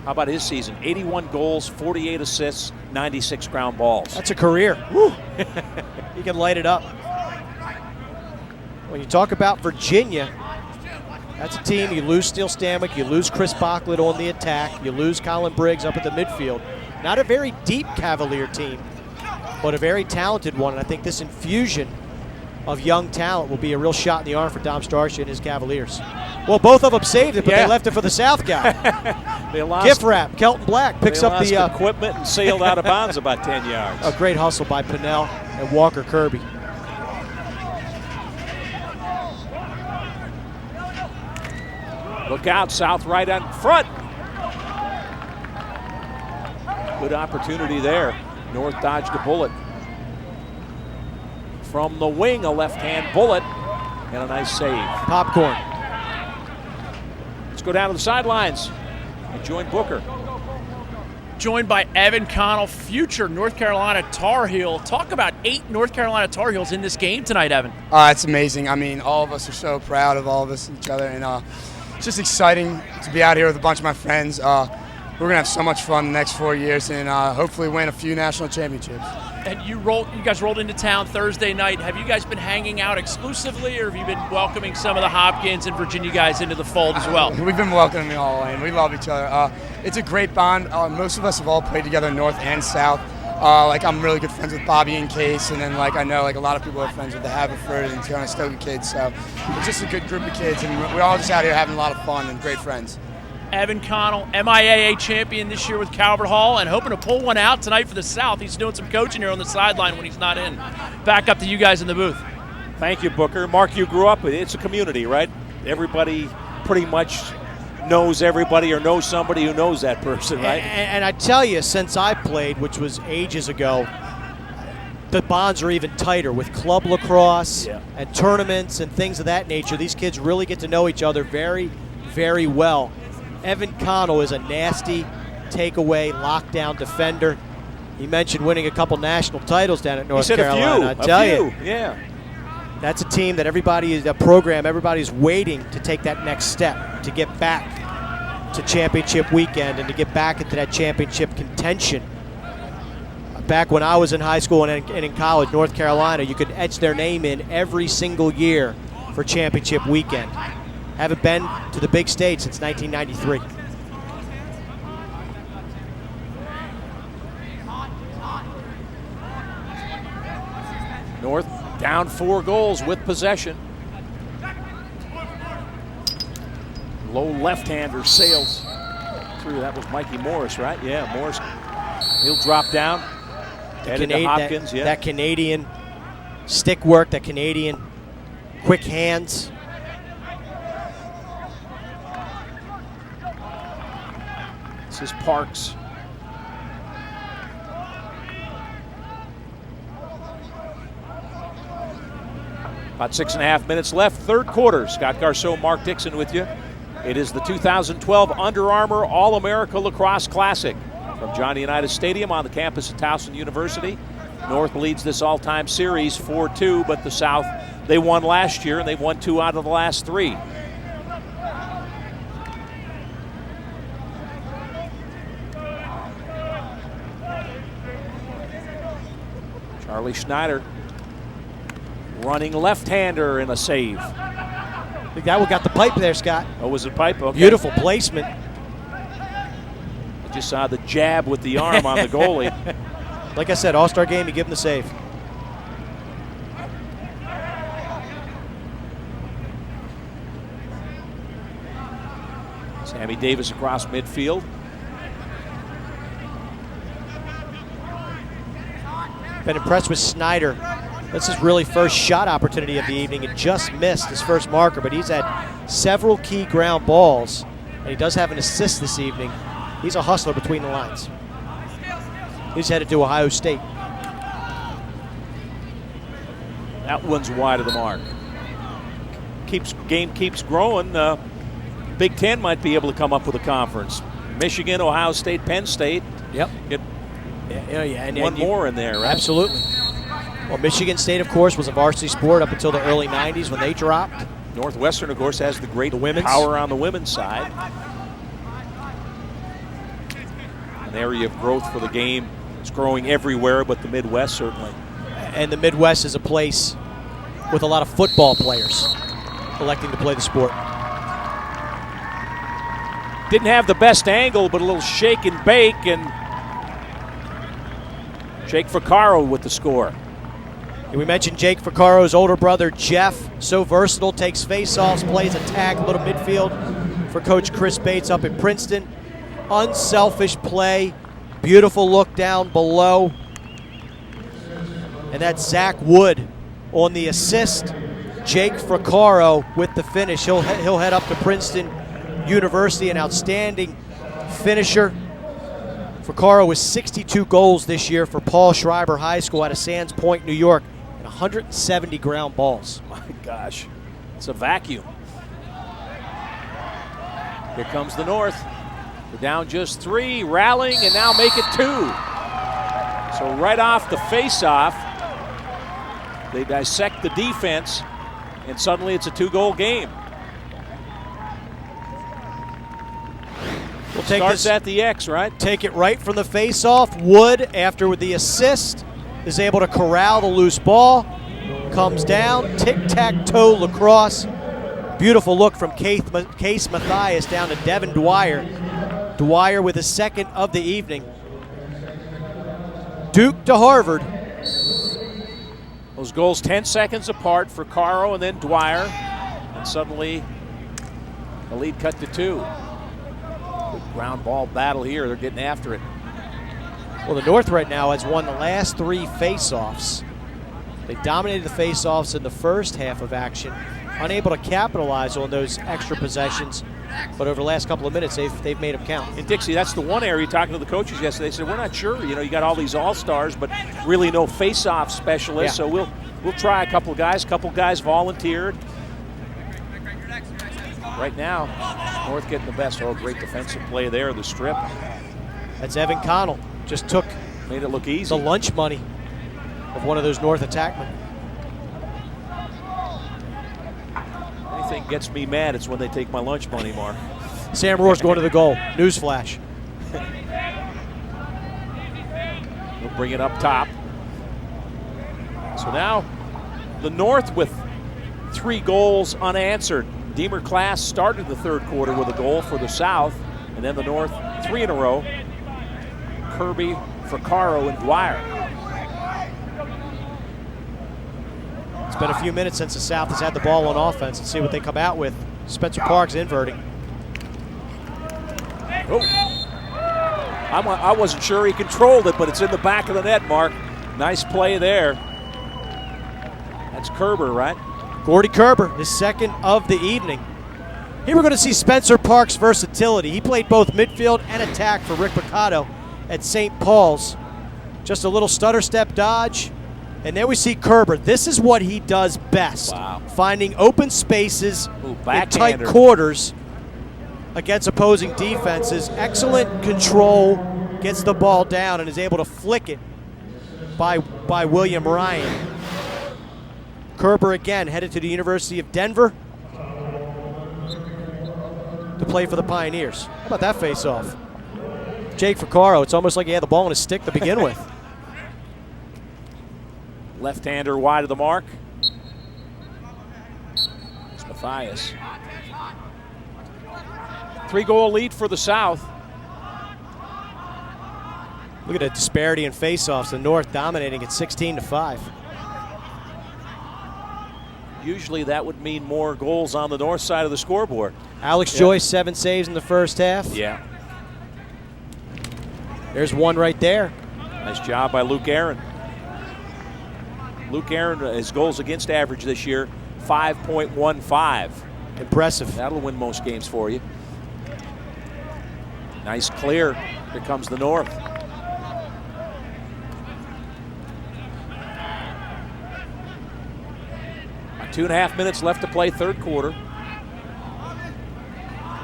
How about his season? 81 goals, 48 assists, 96 ground balls. That's a career. Woo. He can light it up. When you talk about Virginia, that's a team, you lose Steele Stanwick, you lose Chris Bocklett on the attack, you lose Colin Briggs up at the midfield. Not a very deep Cavalier team, but a very talented one. And I think this infusion of young talent will be a real shot in the arm for Dom Starship and his Cavaliers. Well, both of them saved it, but they left it for the South guy. They lost. Gift wrap, Kelton Black picks up the equipment and sailed out of bounds about 10 yards. A great hustle by Pannell and Walker Kirby. Look out, South right on front. Good opportunity there. North dodged a bullet. From the wing, a left-hand bullet, and a nice save. Popcorn. Let's go down to the sidelines and join Booker. Joined by Evan Connell, future North Carolina Tar Heel. Talk about 8 North Carolina Tar Heels in this game tonight, Evan. It's amazing. I mean, all of us are so proud of all of us, each other, and it's just exciting to be out here with a bunch of my friends. We're going to have so much fun the next 4 years and hopefully win a few national championships. And you guys rolled into town Thursday night. Have you guys been hanging out exclusively, or have you been welcoming some of the Hopkins and Virginia guys into the fold as well? We've been welcoming them all in. We love each other. It's a great bond. Most of us have all played together North and South. I'm really good friends with Bobby and Case, and then I know a lot of people are friends with the Haverford and Conestoga kids. So it's just a good group of kids, and we're all just out here having a lot of fun and great friends. Evan Connell, MIAA champion this year with Calvert Hall, and hoping to pull one out tonight for the South. He's doing some coaching here on the sideline when he's not in. Back up to you guys in the booth. Thank you, Booker. Mark, you grew up, it's a community, right? Everybody pretty much knows everybody or knows somebody who knows that person, right? And I tell you, since I played, which was ages ago, the bonds are even tighter with club lacrosse and tournaments and things of that nature. These kids really get to know each other very, very well. Evan Connell is a nasty takeaway, lockdown defender. He mentioned winning a couple national titles down at North Carolina. I tell you, that's a team that everybody's waiting to take that next step, to get back to championship weekend and to get back into that championship contention. Back when I was in high school and in college, North Carolina, you could etch their name in every single year for championship weekend. Haven't been to the big stage since 1993. North down 4 goals with possession. Low left-hander sails through. That was Mikey Morris, right? Yeah, Morris. He'll drop down. Headed to Hopkins, that Canadian stick work, that Canadian quick hands. This is Parks. About 6.5 minutes left, third quarter. Scott Garceau, Mark Dixon with you. It is the 2012 Under Armour All-America Lacrosse Classic from Johnny Unitas Stadium on the campus of Towson University. North leads this all-time series 4-2, but the South, they won last year, and they've won 2 out of the last 3. Charlie Schneider, running left-hander in a save. I think that one got the pipe there, Scott. Oh, was it pipe? Okay. Beautiful placement. I just saw the jab with the arm on the goalie. Like I said, all-star game, you give him the save. Sammy Davis across midfield. Been impressed with Schneider. That's his really first shot opportunity of the evening and just missed his first marker, but he's had several key ground balls, and he does have an assist this evening. He's a hustler between the lines. He's headed to Ohio State. That one's wide of the mark. Game keeps growing. Big Ten might be able to come up with a conference. Michigan, Ohio State, Penn State. Yep. Get and one more in there, right? Absolutely. Well, Michigan State, of course, was a varsity sport up until the early 90s when they dropped. Northwestern, of course, has the great women's power on the women's side. An area of growth for the game. It's growing everywhere, but the Midwest certainly. And the Midwest is a place with a lot of football players electing to play the sport. Didn't have the best angle, but a little shake and bake, and Jake Froccaro with the score. And we mentioned Jake Froccaro's older brother, Jeff. So versatile, takes faceoffs, plays attack, a little midfield for Coach Chris Bates up at Princeton. Unselfish play, beautiful look down below. And that's Zack Wood on the assist. Jake Froccaro with the finish. He'll head up to Princeton University, an outstanding finisher. Froccaro with 62 goals this year for Paul Schreiber High School out of Sands Point, New York, and 170 ground balls. My gosh, it's a vacuum. Here comes the North. They're down just 3, rallying, and now make it 2. So right off the face-off, they dissect the defense, and suddenly it's a 2-goal game. We'll take Starts this at the X, right? Take it right from the face-off. Wood, after the assist, is able to corral the loose ball. Comes down, tic-tac-toe lacrosse. Beautiful look from Case Mathias down to Devin Dwyer. Dwyer with his second of the evening. Duke to Harvard. Those goals 10 seconds apart for Caro and then Dwyer. And suddenly the lead cut to 2. Good ground ball battle here. They're getting after it. Well, the North right now has won the last 3 face-offs. They dominated the face-offs in the first half of action, unable to capitalize on those extra possessions. But over the last couple of minutes, they've made them count. And Dixie, that's the one area talking to the coaches yesterday. They said, we're not sure. You know, you got all these all-stars, but really no face-off specialists. Yeah. So we'll try a couple guys. A couple guys volunteered. Right now, North getting the best. Oh, great defensive play there, the strip. That's Evan Connell. Just made it look easy. The lunch money of one of those North attackmen. Anything gets me mad, it's when they take my lunch money, Mark. Sam Rohr's going to the goal. Newsflash. We'll bring it up top. So now the North with 3 goals unanswered. Deemer Class started the third quarter with a goal for the South, and then the North 3 in a row. Kirby, Froccaro, and Dwyer. It's been a few minutes since the South has had the ball on offense. Let's see what they come out with. Spencer Parks inverting. Oh. I wasn't sure he controlled it, but it's in the back of the net, Mark. Nice play there. That's Kerber, right? Gordy Kerber, his second of the evening. Here we're going to see Spencer Parks' versatility. He played both midfield and attack for Rick Picotto at St. Paul's. Just a little stutter step dodge. And there we see Kerber. This is what he does best. Wow. Finding open spaces in tight backhander. quarters against opposing defenses. Excellent control. Gets the ball down and is able to flick it by William Ryan. Kerber again headed to the University of Denver to play for the Pioneers. How about that face-off? Jake Froccaro, it's almost like he had the ball on his stick to begin with. Left-hander wide of the mark. It's Mathias. 3-goal lead for the South. Look at the disparity in face-offs. The North dominating at 16-5. Usually that would mean more goals on the North side of the scoreboard. Alex Joyce, 7 saves in the first half. Yeah. There's one right there. Nice job by Luke Aaron. Luke Aaron, his goals against average this year, 5.15. Impressive. That'll win most games for you. Nice clear. Here comes the North. About 2.5 minutes left to play, third quarter.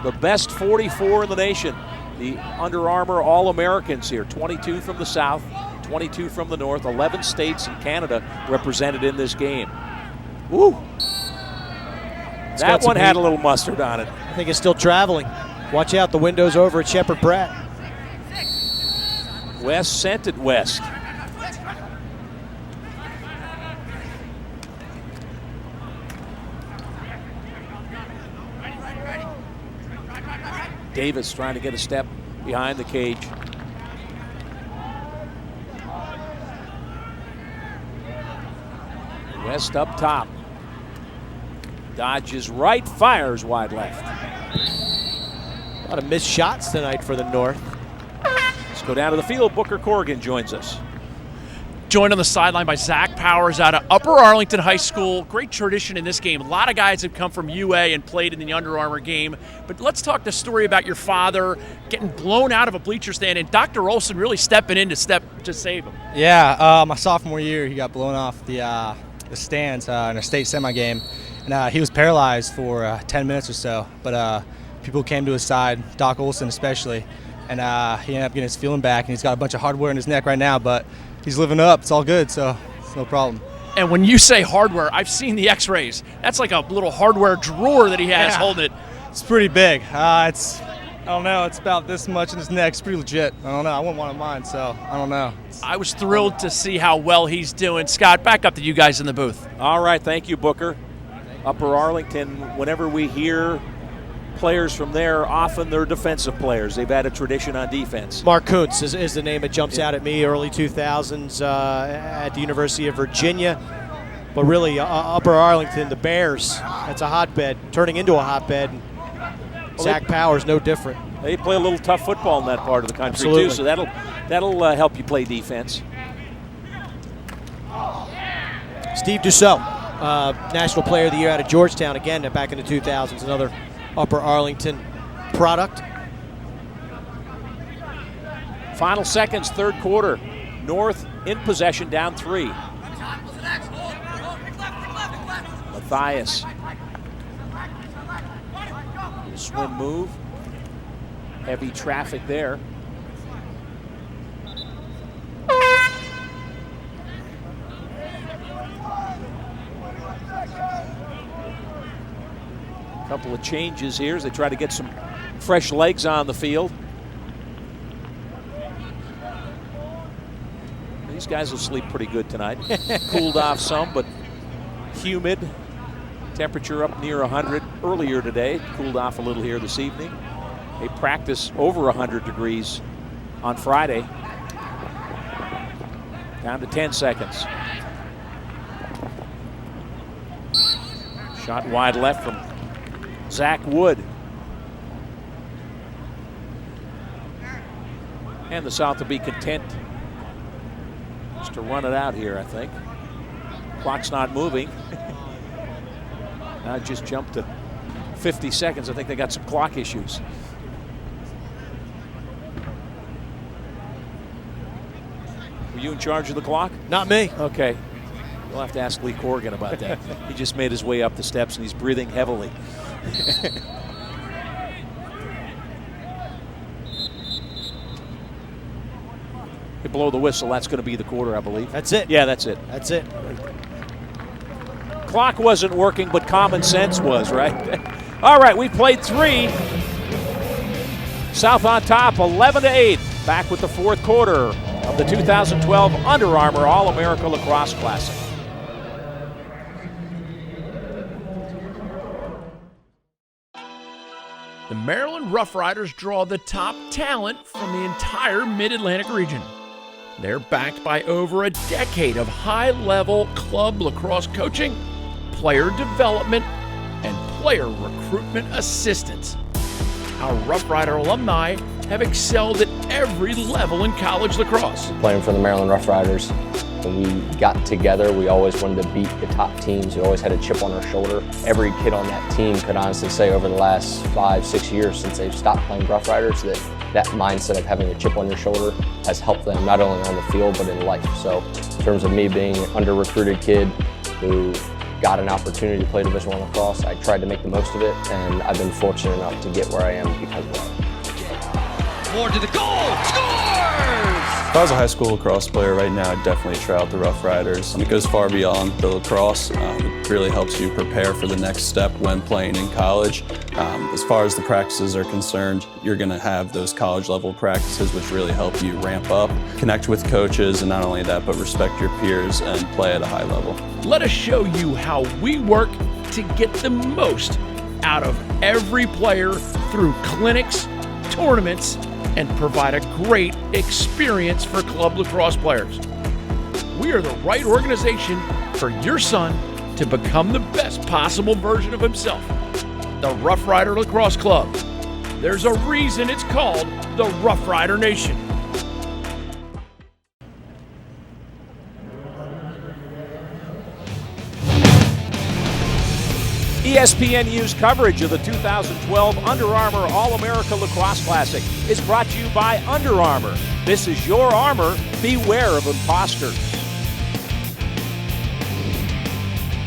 The best 44 in the nation. The Under Armour All-Americans here. 22 from the South, 22 from the North, 11 states and Canada represented in this game. Woo! That one had a little mustard on it. I think it's still traveling. Watch out, the window's over at Shepherd Pratt. West sent it west. Davis trying to get a step behind the cage. West up top. Dodges right, fires wide left. A lot of missed shots tonight for the North. Let's go down to the field. Booker Corrigan joins us. Joined on the sideline by Zach Powers out of Upper Arlington High School. Great tradition in this game. A lot of guys have come from UA and played in the Under Armour game. But let's talk the story about your father getting blown out of a bleacher stand and Dr. Olson really stepping in to save him. Yeah, my sophomore year, he got blown off the stands in a state semi game. And he was paralyzed for 10 minutes or so. But people came to his side, Doc Olson especially. And he ended up getting his feeling back. And he's got a bunch of hardware in his neck right now. But he's living up. It's all good, so it's no problem. And when you say hardware, I've seen the x-rays. That's like a little hardware drawer that he has holding it. It's pretty big. I don't know. It's about this much in his neck. It's pretty legit. I don't know. I wouldn't want it mine, so I don't know. I was thrilled to see how well he's doing. Scott, back up to you guys in the booth. All right, thank you, Booker. Upper Arlington, whenever we hear players from there, often they're defensive players. They've had a tradition on defense. Mark Kuntz is the name that jumps out at me, early 2000s at the University of Virginia. But really, Upper Arlington, the Bears, that's a hotbed, turning into a hotbed. Zach Powers, no different. They play a little tough football in that part of the country, Absolutely. too, so that'll help you play defense. Steve Dussault, National Player of the Year out of Georgetown, again, back in the 2000s, another Upper Arlington product. Final seconds, third quarter. North in possession, down 3. Matthias. Swim move. Heavy traffic there. Couple of changes here as they try to get some fresh legs on the field. These guys will sleep pretty good tonight. Cooled off some, but humid. Temperature up near 100 earlier today. Cooled off a little here this evening. They practice over 100 degrees on Friday. Down to 10 seconds. Shot wide left from Zack Wood. And the South will be content just to run it out here, I think. Clock's not moving. Now it just jumped to 50 seconds. I think they got some clock issues. Were you in charge of the clock? Not me. Okay. We'll have to ask Lee Corrigan about that. He just made his way up the steps and he's breathing heavily. They blow the whistle. That's going to be the quarter, I believe. That's it. Yeah, that's it. That's it. Clock wasn't working, but common sense was, right? All right, we played 3. South on top, 11-8. Back with the fourth quarter of the 2012 Under Armour All-America Lacrosse Classic. The Maryland Rough Riders draw the top talent from the entire Mid-Atlantic region. They're backed by over a decade of high-level club lacrosse coaching, player development, and player recruitment assistance. Our Rough Rider alumni have excelled at every level in college lacrosse. Playing for the Maryland Rough Riders, when we got together, we always wanted to beat the top teams. We always had a chip on our shoulder. Every kid on that team could honestly say over the last 5-6 years since they've stopped playing Rough Riders that mindset of having a chip on your shoulder has helped them not only on the field but in life. So in terms of me being an under-recruited kid who got an opportunity to play Division I lacrosse, I tried to make the most of it, and I've been fortunate enough to get where I am because of that. Ward to the goal, scores! If I was a high school lacrosse player right now, I'd definitely try out the Rough Riders. It goes far beyond the lacrosse. It really helps you prepare for the next step when playing in college. As far as the practices are concerned, you're going to have those college level practices which really help you ramp up, connect with coaches, and not only that, but respect your peers and play at a high level. Let us show you how we work to get the most out of every player through clinics, tournaments, and provide a great experience for club lacrosse players. We are the right organization for your son to become the best possible version of himself. The Rough Rider Lacrosse Club. There's a reason it's called the Rough Rider Nation. ESPNU's coverage of the 2012 Under Armour All-America Lacrosse Classic is brought to you by Under Armour. This is your armor. Beware of imposters.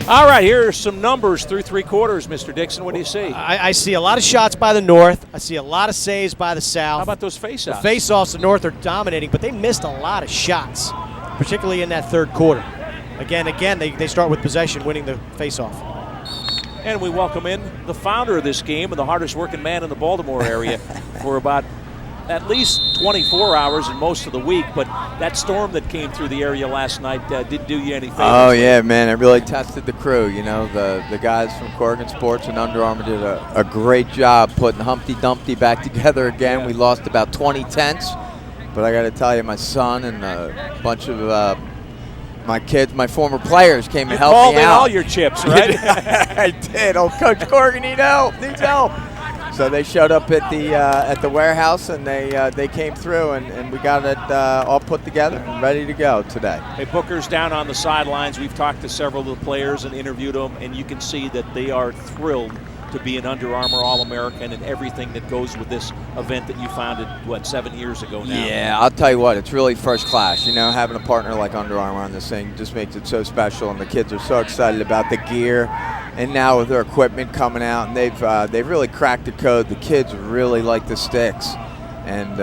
All right, here are some numbers through three quarters, Mr. Dixon. What do you see? I see a lot of shots by the North. I see a lot of saves by the South. How about those face-offs? The face-offs, the North are dominating, but they missed a lot of shots, particularly in that third quarter. Again, they start with possession, winning the face-off. And we welcome in the founder of this game and the hardest working man in the Baltimore area for about at least 24 hours and most of the week. But that storm that came through the area last night didn't do you any favors. Oh, yeah, man. It really tested the crew. You know, the guys from Corrigan Sports and Under Armour did a great job putting Humpty Dumpty back together again. Yeah. We lost about 20 tenths. But I got to tell you, my son and a bunch of my kids, my former players came and helped me out. You called in all your chips, right? I did. Oh, Coach Corrigan needs help. So they showed up at the warehouse, and they came through, and we got it all put together and ready to go today. Hey, Booker's down on the sidelines. We've talked to several of the players and interviewed them, and you can see that they are thrilled to be an Under Armour All-American and everything that goes with this event that you founded, 7 years ago now? Yeah, I'll tell you what, it's really first class. You know, having a partner like Under Armour on this thing just makes it so special, and the kids are so excited about the gear. And now with their equipment coming out, and they've really cracked the code. The kids really like the sticks, and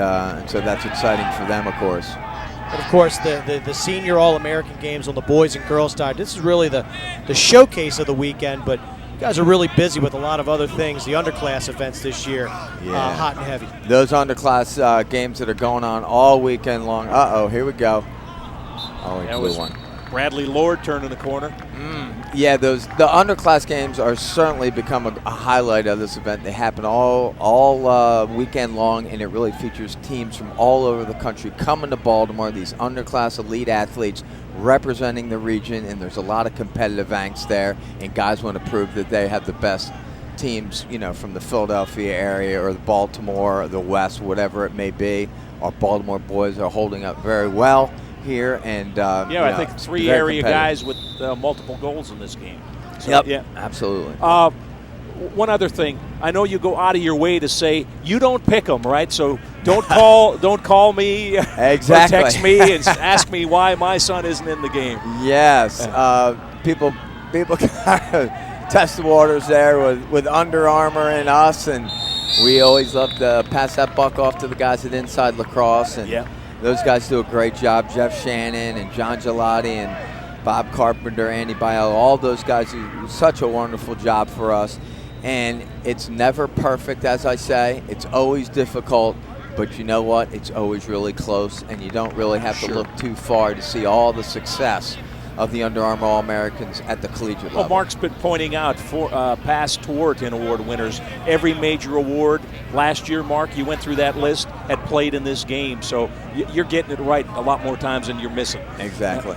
so that's exciting for them, of course. And of course, the senior All-American games on the boys and girls side. This is really the showcase of the weekend, but you guys are really busy with a lot of other things. The underclass events this year, hot and heavy. Those underclass games that are going on all weekend long. Uh-oh, here we go. Oh, he blew one. Bradley Lord turning the corner. Yeah, the underclass games are certainly become a highlight of this event. They happen all weekend long, and it really features teams from all over the country coming to Baltimore. These underclass elite athletes representing the region, and there's a lot of competitive angst there, and guys want to prove that they have the best teams, you know, from the Philadelphia area or the Baltimore or the West, whatever it may be. Our Baltimore boys are holding up very well here, and I think three area guys with multiple goals in this game. So, yep, yeah, absolutely. One other thing, I know you go out of your way to say you don't pick them, right? So don't call me exactly. or text me and ask me why my son isn't in the game. Yes, people kind of test the waters there with Under Armour and us, and we always love to pass that buck off to the guys at Inside Lacrosse, and those guys do a great job. Jeff Shannon and John Gelati and Bob Carpenter, Andy Biel, all those guys do such a wonderful job for us. And it's never perfect, as I say. It's always difficult, but you know what? It's always really close, and you don't really have to look too far to see all the success of the Under Armour All-Americans at the collegiate level. Well, Mark's been pointing out past Tewaaraton Award winners, every major award. Last year, Mark, you went through that list, had played in this game, so you're getting it right a lot more times than you're missing. Exactly.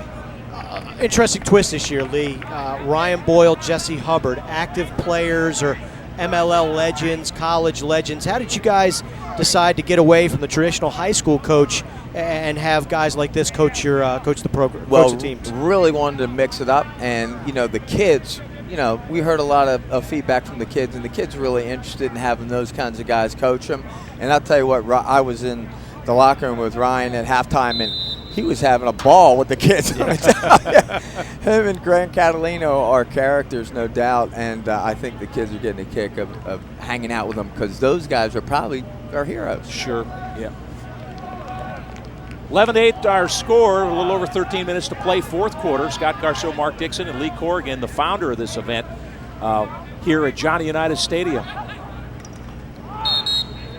Interesting twist this year, Lee. Ryan Boyle, Jesse Hubbard, active players or MLL legends, college legends. How did you guys decide to get away from the traditional high school coach and have guys like this coach the program, coach the teams? Really wanted to mix it up, and you know the kids. You know, we heard a lot of feedback from the kids, and the kids are really interested in having those kinds of guys coach them. And I'll tell you what, I was in the locker room with Ryan at halftime, and he was having a ball with the kids. Him and Grant Catalino are characters, no doubt, and I think the kids are getting a kick of hanging out with them because those guys are probably our heroes. Sure, yeah. 11-8 our score, a little over 13 minutes to play, fourth quarter. Scott Garceau, Mark Dixon, and Lee Corrigan, the founder of this event, here at Johnny Unitas Stadium.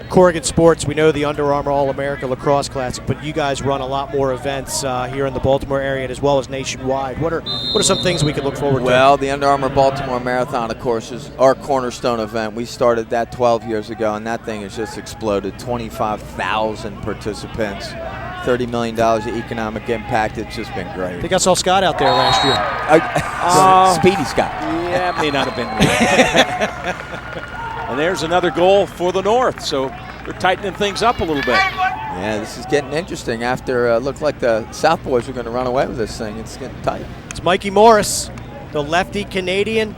Corrigan Sports, we know the Under Armour All-America Lacrosse Classic, but you guys run a lot more events here in the Baltimore area as well as nationwide. What are some things we can look forward to? Well, the Under Armour Baltimore Marathon, of course, is our cornerstone event. We started that 12 years ago, and that thing has just exploded. 25,000 participants, $30 million of economic impact. It's just been great. I think I saw Scott out there last year. Speedy Scott. Yeah, may not have been me. And there's another goal for the North, so they're tightening things up a little bit. Yeah, this is getting interesting. After looked like the South boys were going to run away with this thing, it's getting tight. It's Mikey Morris, the lefty Canadian,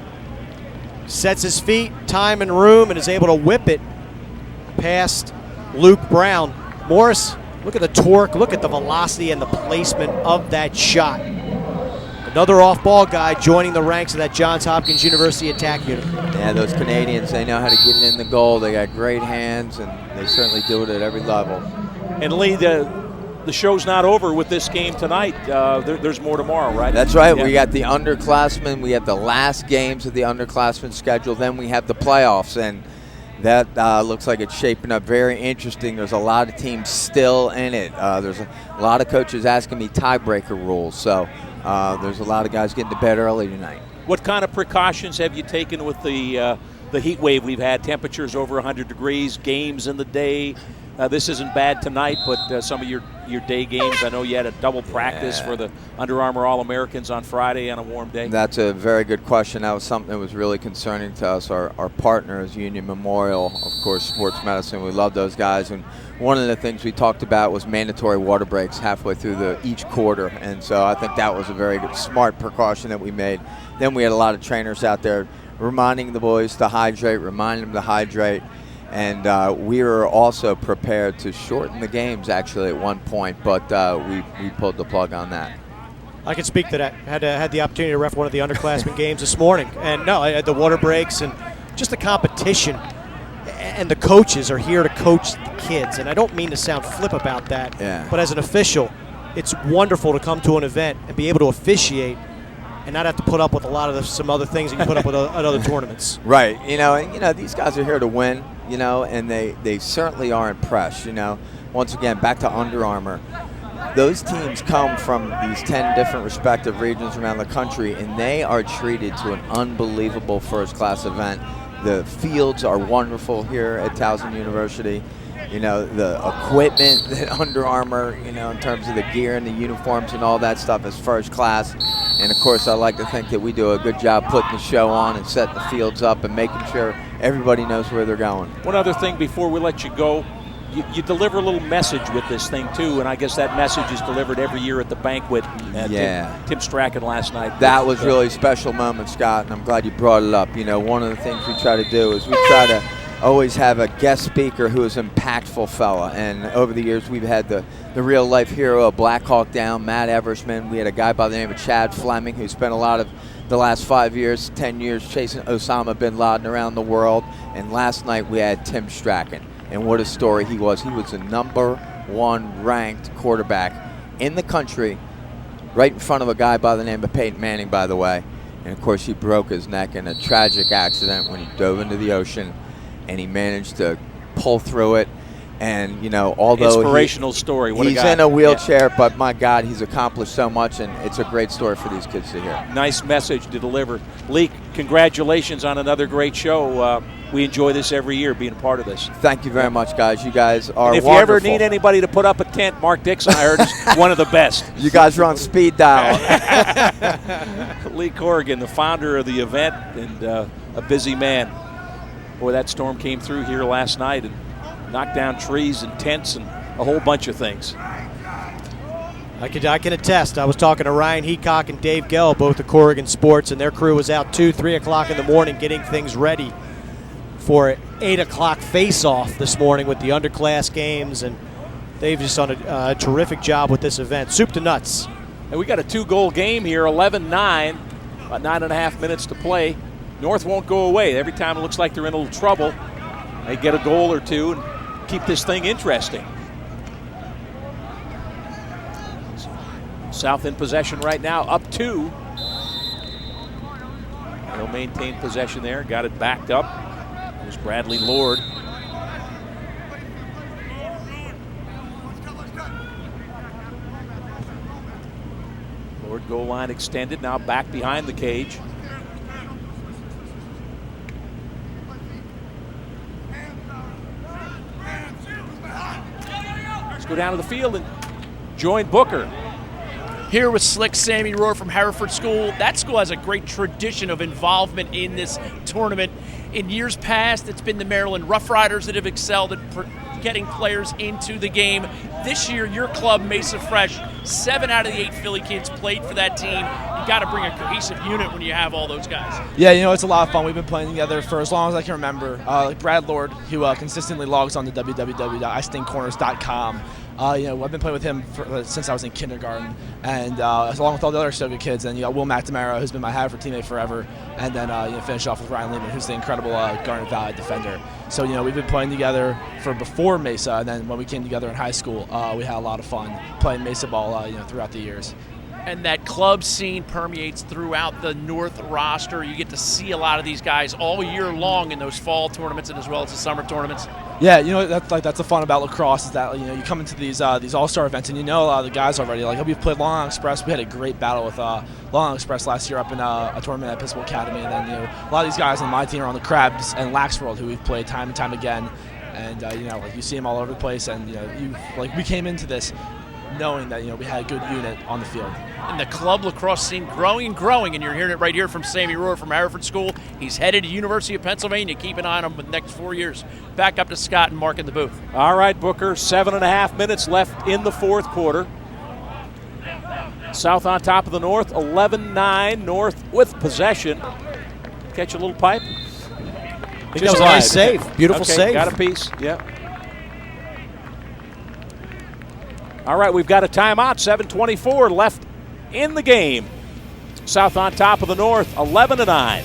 sets his feet, time and room, and is able to whip it past Luke Brown. Morris, look at the torque, look at the velocity and the placement of that shot. Another off-ball guy joining the ranks of that Johns Hopkins University attack unit. Yeah, those Canadians, they know how to get it in the goal. They got great hands, and they certainly do it at every level. And Lee, the show's not over with this game tonight. There's more tomorrow, right? That's right. Yeah. We got the underclassmen. We have the last games of the underclassmen schedule. Then we have the playoffs, and that looks like it's shaping up very interesting. There's a lot of teams still in it. There's a lot of coaches asking me tiebreaker rules, so there's a lot of guys getting to bed early tonight. What kind of precautions have you taken with the heat wave we've had? Temperatures over 100 degrees, games in the day. This isn't bad tonight, but some of your day games, I know you had a double practice for the Under Armour All-Americans on Friday on a warm day. That's a very good question. That was something that was really concerning to us. Our partner is Union Memorial, of course, sports medicine. We love those guys. And one of the things we talked about was mandatory water breaks halfway through each quarter. And so I think that was a very good, smart precaution that we made. Then we had a lot of trainers out there reminding the boys to hydrate, reminding them to hydrate. And we were also prepared to shorten the games actually at one point, but we pulled the plug on that. I can speak to that. Had the opportunity to ref one of the underclassmen games this morning. And no, I had the water breaks and just the competition. And the coaches are here to coach the kids. And I don't mean to sound flip about that, but as an official, it's wonderful to come to an event and be able to officiate and not have to put up with a lot of some other things that you put up with at other tournaments. Right. These guys are here to win, and they certainly are impressed, Once again, back to Under Armour. Those teams come from these 10 different respective regions around the country, and they are treated to an unbelievable first-class event. The fields are wonderful here at Towson University. The equipment that Under Armour, in terms of the gear and the uniforms and all that stuff is first class. And, of course, I like to think that we do a good job putting the show on and setting the fields up and making sure everybody knows where they're going. One other thing before we let you go, you deliver a little message with this thing, too, and I guess that message is delivered every year at the banquet. Tim Strachan last night. That was really a special moment, Scott, and I'm glad you brought it up. One of the things we try to do is we try to always have a guest speaker who is an impactful fella. And over the years, we've had the real-life hero of Black Hawk Down, Matt Eversman. We had a guy by the name of Chad Fleming who spent a lot of the last 5 years, 10 years chasing Osama bin Laden around the world. And last night we had Tim Strachan. And what a story he was. He was the #1 ranked quarterback in the country, right in front of a guy by the name of Peyton Manning, by the way. And, of course, he broke his neck in a tragic accident when he dove into the ocean. And he managed to pull through it. And, although inspirational story. What he's a guy. in a wheelchair, but my God, he's accomplished so much, and it's a great story for these kids to hear. Nice message to deliver. Lee, congratulations on another great show. We enjoy this every year, being a part of this. Thank you very much, guys. You guys are and if wonderful. you ever need anybody to put up a tent, Mark Dixon, I heard, is one of the best. You guys are on speed dial. Lee Corrigan, the founder of the event, and a busy man. Boy, that storm came through here last night and knocked down trees and tents and a whole bunch of things. I can attest. I was talking to Ryan Heacock and Dave Gell, both of Corrigan Sports, and their crew was out 2, 3 o'clock in the morning getting things ready for an 8 o'clock face-off this morning with the underclass games, and they've just done a terrific job with this event. Soup to nuts. And we got a 2-goal game here, 11-9, about 9.5 minutes to play. North won't go away. Every time it looks like they're in a little trouble, they get a goal or two and keep this thing interesting. South in possession right now, up 2. They'll maintain possession there. Got it backed up. It was Bradley Lord. Lord goal line extended, now back behind the cage. Let's go down to the field and join Booker. Here with slick Sammy Rohr from Hereford School. That school has a great tradition of involvement in this tournament. In years past, it's been the Maryland Rough Riders that have excelled at getting players into the game. This year, your club, Mesa Fresh, 7 out of the 8 Philly kids played for that team. You got to bring a cohesive unit when you have all those guys. Yeah, it's a lot of fun. We've been playing together for as long as I can remember. Like Brad Lord, who consistently logs on to www.istinkcorners.com. I've been playing with him since I was in kindergarten, and along with all the other so good kids. And you got Will McNamara, who's been my Haverford teammate forever, and then finish off with Ryan Lehman, who's the incredible Garnet Valley defender. So we've been playing together for before Mesa, and then when we came together in high school, we had a lot of fun playing Mesa ball throughout the years. And that club scene permeates throughout the North roster. You get to see a lot of these guys all year long in those fall tournaments and as well as the summer tournaments. Yeah, that's the fun about lacrosse is that you come into these all-star events and a lot of the guys already. Like we've played Long Island Express. We had a great battle with Long Island Express last year up in a tournament at Episcopal Academy, and then a lot of these guys on my team are on the Crabs and Lax World, who we've played time and time again. And you see them all over the place, and we came into this knowing that we had a good unit on the field. And the club lacrosse scene growing and growing, and you're hearing it right here from Sammy Rohr from Hereford School. He's headed to University of Pennsylvania. Keep an eye on him for the next 4 years. Back up to Scott and Mark in the booth. All right, Booker, 7.5 minutes left in the fourth quarter. South on top of the North, 11-9. North with possession. Catch a little pipe. I think that was a nice save. Beautiful save. Got a piece, yeah. All right, we've got a timeout, 7:24 left in the game. South on top of the North, 11-9.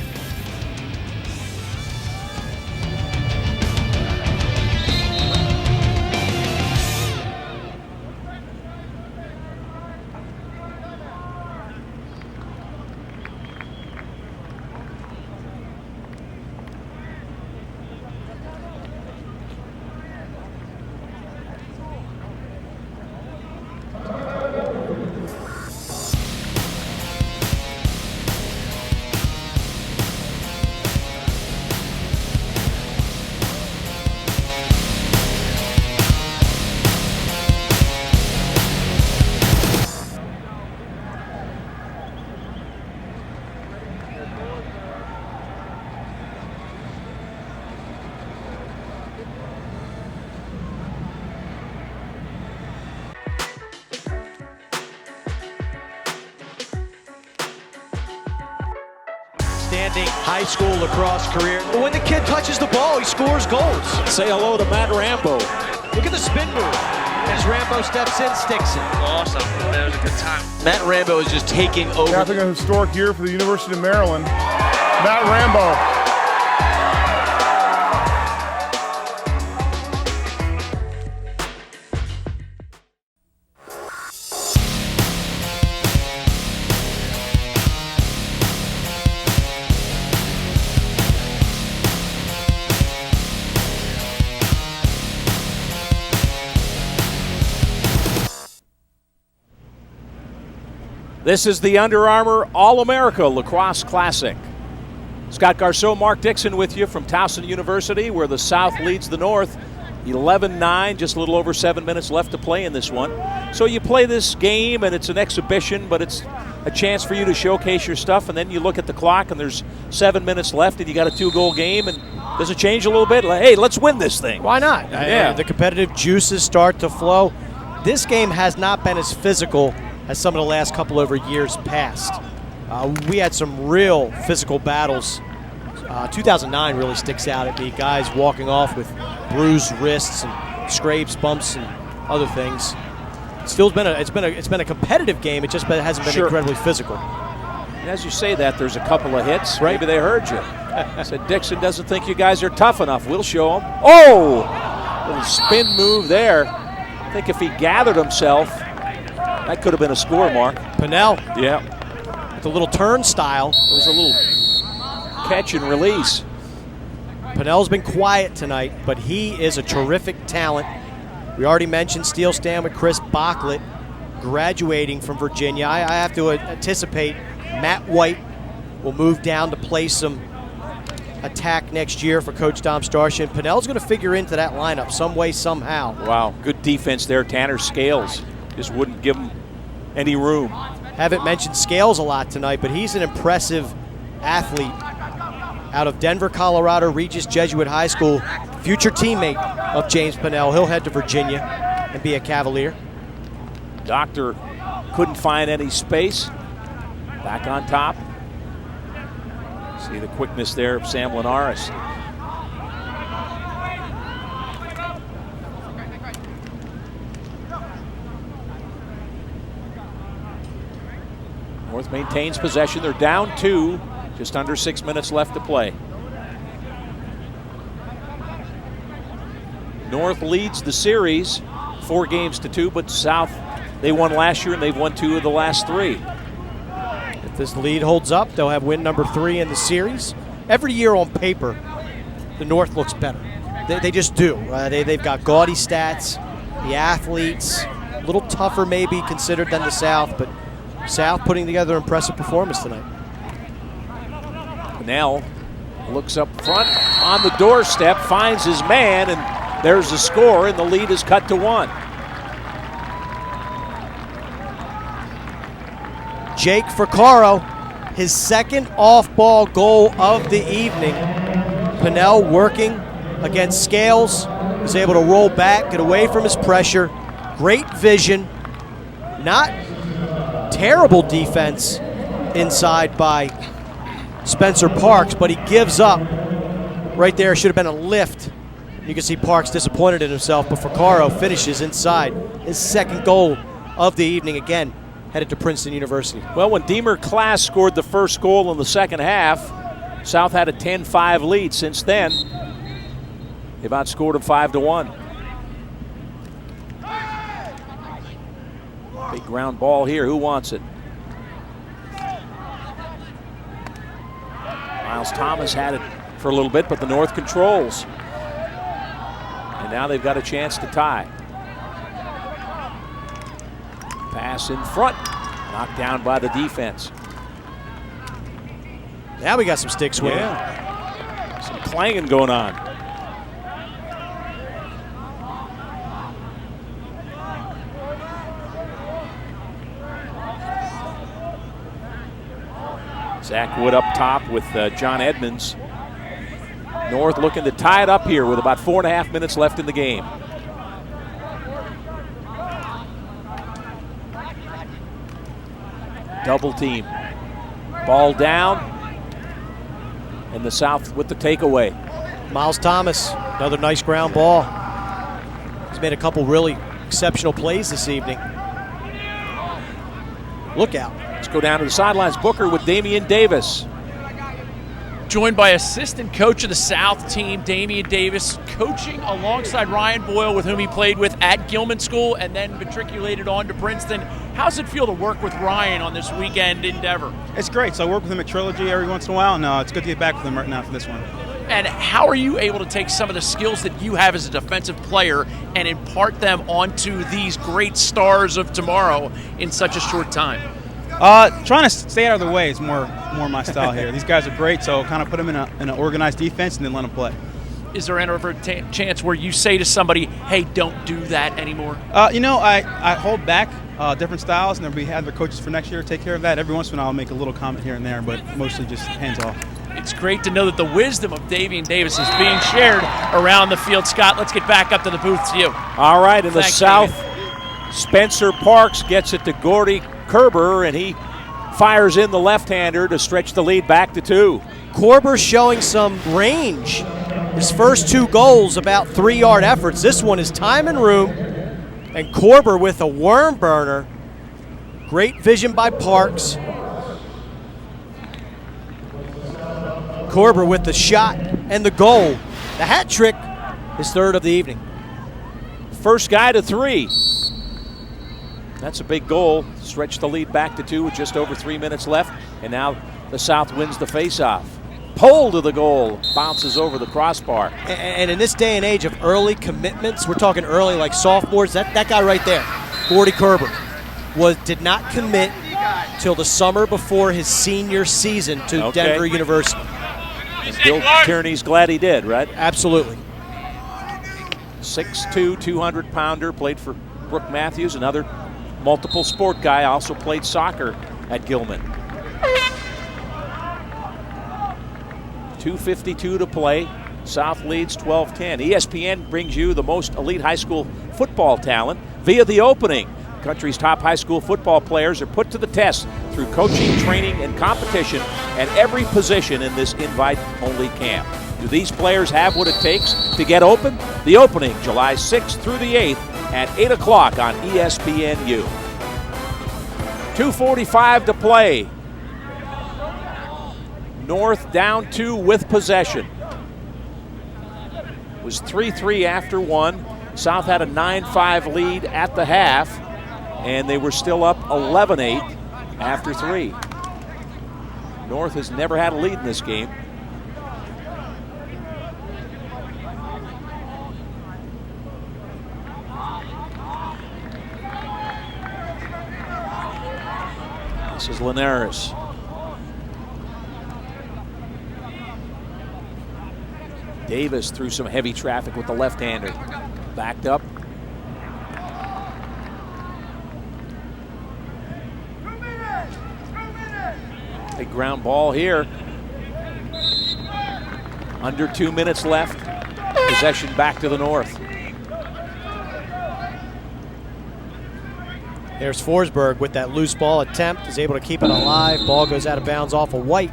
Outstanding high school lacrosse career. But when the kid touches the ball, he scores goals. Say hello to Matt Rambo. Look at the spin move. As Rambo steps in, sticks it. Awesome. That was a good time. Matt Rambo is just taking over. Having a historic year for the University of Maryland. Matt Rambo. This is the Under Armour All-America Lacrosse Classic. Scott Garceau, Mark Dixon with you from Towson University, where the South leads the North. 11-9, just a little over 7 minutes left to play in this one. So you play this game, and it's an exhibition, but it's a chance for you to showcase your stuff, and then you look at the clock, and there's 7 minutes left, and you got a 2-goal game, and does it change a little bit? Like, hey, let's win this thing. Why not? Yeah. The competitive juices start to flow. This game has not been as physical as some of the last couple over years past. We had some real physical battles. 2009 really sticks out at me. Guys walking off with bruised wrists and scrapes, bumps, and other things. Still, it's been a competitive game. It just hasn't been incredibly physical. And as you say that, there's a couple of hits. Right. Maybe they heard you. Said Dixon doesn't think you guys are tough enough. We'll show him. Oh, little spin move there. I think if he gathered himself, That could have been a score, Mark. Pannell. Yeah. With a little turnstile. It was a little catch and release. Pannell's been quiet tonight, but he is a terrific talent. We already mentioned steel stand with Chris Bachlet, graduating from Virginia. I have to anticipate Matt White will move down to play some attack next year for Coach Dom Starchin. Pannell's going to figure into that lineup some way, somehow. Wow, good defense there. Tanner Scales just wouldn't give him any room. Haven't mentioned Scales a lot tonight, but he's an impressive athlete out of Denver, Colorado, Regis Jesuit High School, future teammate of James Pannell. He'll head to Virginia and be a Cavalier. Doctor couldn't find any space. Back on top. See the quickness there of Sam Linares. North maintains possession. They're down 2. Just under 6 minutes left to play. North leads the series 4-2, but South, they won last year and they've won 2 of the last 3. If this lead holds up, they'll have win number 3 in the series. Every year on paper, the North looks better. They just do. They've got gaudy stats, the athletes, a little tougher maybe considered than the South, but South putting together an impressive performance tonight. Connell looks up front on the doorstep, finds his man, and there's the score, and the lead is cut to 1. Jake Froccaro, his second off-ball goal of the evening. Pannell working against Scales, was able to roll back, get away from his pressure. Great vision, not terrible defense inside by Spencer Parks, but he gives up. Right there should have been a lift. You can see Parks disappointed in himself, but Froccaro finishes inside. His second goal of the evening, again, headed to Princeton University. Well, when Deemer Class scored the first goal in the second half, South had a 10-5 lead. Since then, they've outscored them 5-1. Big ground ball here. Who wants it? Miles Thomas had it for a little bit, but the North controls. And now they've got a chance to tie. Pass in front, knocked down by the defense. Now we got some stick swinging. Yeah. Some clanging going on. Zack Wood up top with John Edmonds. North looking to tie it up here with about 4.5 minutes left in the game. Double team. Ball down. And the South with the takeaway. Miles Thomas, another nice ground ball. He's made a couple really exceptional plays this evening. Look out. Let's go down to the sidelines. Booker with Damien Davis. Joined by assistant coach of the South team, Damien Davis, coaching alongside Ryan Boyle, with whom he played with at Gilman School and then matriculated on to Princeton. How's it feel to work with Ryan on this weekend endeavor? It's great. So I work with him at Trilogy every once in a while, and it's good to get back with him right now for this one. And how are you able to take some of the skills that you have as a defensive player and impart them onto these great stars of tomorrow in such a short time? Trying to stay out of their way is more my style here. These guys are great, so kind of put them in an organized defense and then let them play. Is there ever a chance where you say to somebody, hey, don't do that anymore? I hold back different styles, and we have their coaches for next year take care of that. Every once in a while I'll make a little comment here and there, but mostly just hands off. It's great to know that the wisdom of Damien Davis is being shared around the field. Scott, let's get back up to the booth to you. All right, in the South, David. Spencer Parks gets it to Gordy Kerber, and he fires in the left-hander to stretch the lead back to 2. Korber showing some range. His first 2 goals about 3-yard efforts. This one is time and room, and Korber with a worm burner. Great vision by Parks. Korber with the shot and the goal. The hat trick, his third of the evening. First guy to 3. That's a big goal. Stretched the lead back to 2 with just over 3 minutes left. And now the South wins the faceoff. Pole to the goal. Bounces over the crossbar. And in this day and age of early commitments, we're talking early like sophomores, that guy right there, Gordy Kerber, did not commit till the summer before his senior season to Denver University. And Bill Tierney's glad he did, right? Absolutely. 6'2", 200-pounder, played for Brooke Matthews, another multiple sport guy, also played soccer at Gilman. 2:52 to play. South leads 12-10. ESPN brings you the most elite high school football talent via the opening. The country's top high school football players are put to the test through coaching, training, and competition at every position in this invite-only camp. Do these players have what it takes to get open? The opening, July 6th through the 8th at 8 o'clock on ESPNU. 2:45 to play. North down 2 with possession. It was 3-3 after 1. South had a 9-5 lead at the half, and they were still up 11-8 after 3. North has never had a lead in this game. This is Linares. Davis through some heavy traffic with the left-hander. Backed up. Big ground ball here. Under 2 minutes left. Possession back to the North. There's Forsberg with that loose ball attempt. Is able to keep it alive. Ball goes out of bounds off of White.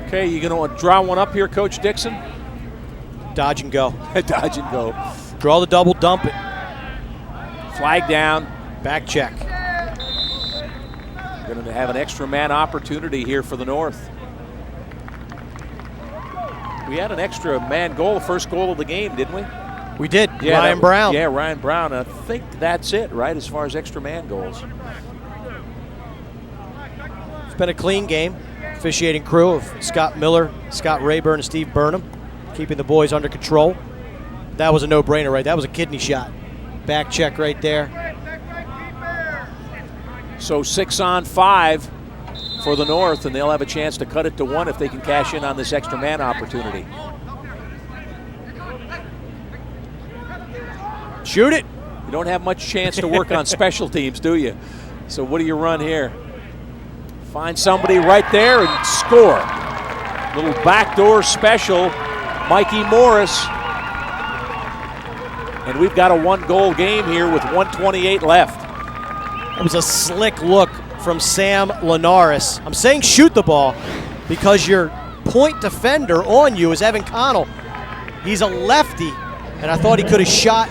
Okay, you going to draw one up here, Coach Dixon? Dodge and go. Dodge and go. Draw the double, dump it. Flag down. Back check. Going to have an extra man opportunity here for the North. We had an extra man goal, the first goal of the game, didn't we? We did. Yeah, Ryan Brown. Yeah, Ryan Brown. I think that's it, right, as far as extra man goals. It's been a clean game. Officiating crew of Scott Miller, Scott Rayburn, and Steve Burnham, keeping the boys under control. That was a no-brainer, right? That was a kidney shot. Back check right there. So 6-on-5 for the North, and they'll have a chance to cut it to 1 if they can cash in on this extra man opportunity. Shoot it. You don't have much chance to work on special teams, do you? So what do you run here? Find somebody right there and score. Little backdoor special, Mikey Morris. And we've got a 1-goal game here with 1:28 left. It was a slick look from Sam Linares. I'm saying shoot the ball because your point defender on you is Evan Connell. He's a lefty, and I thought he could have shot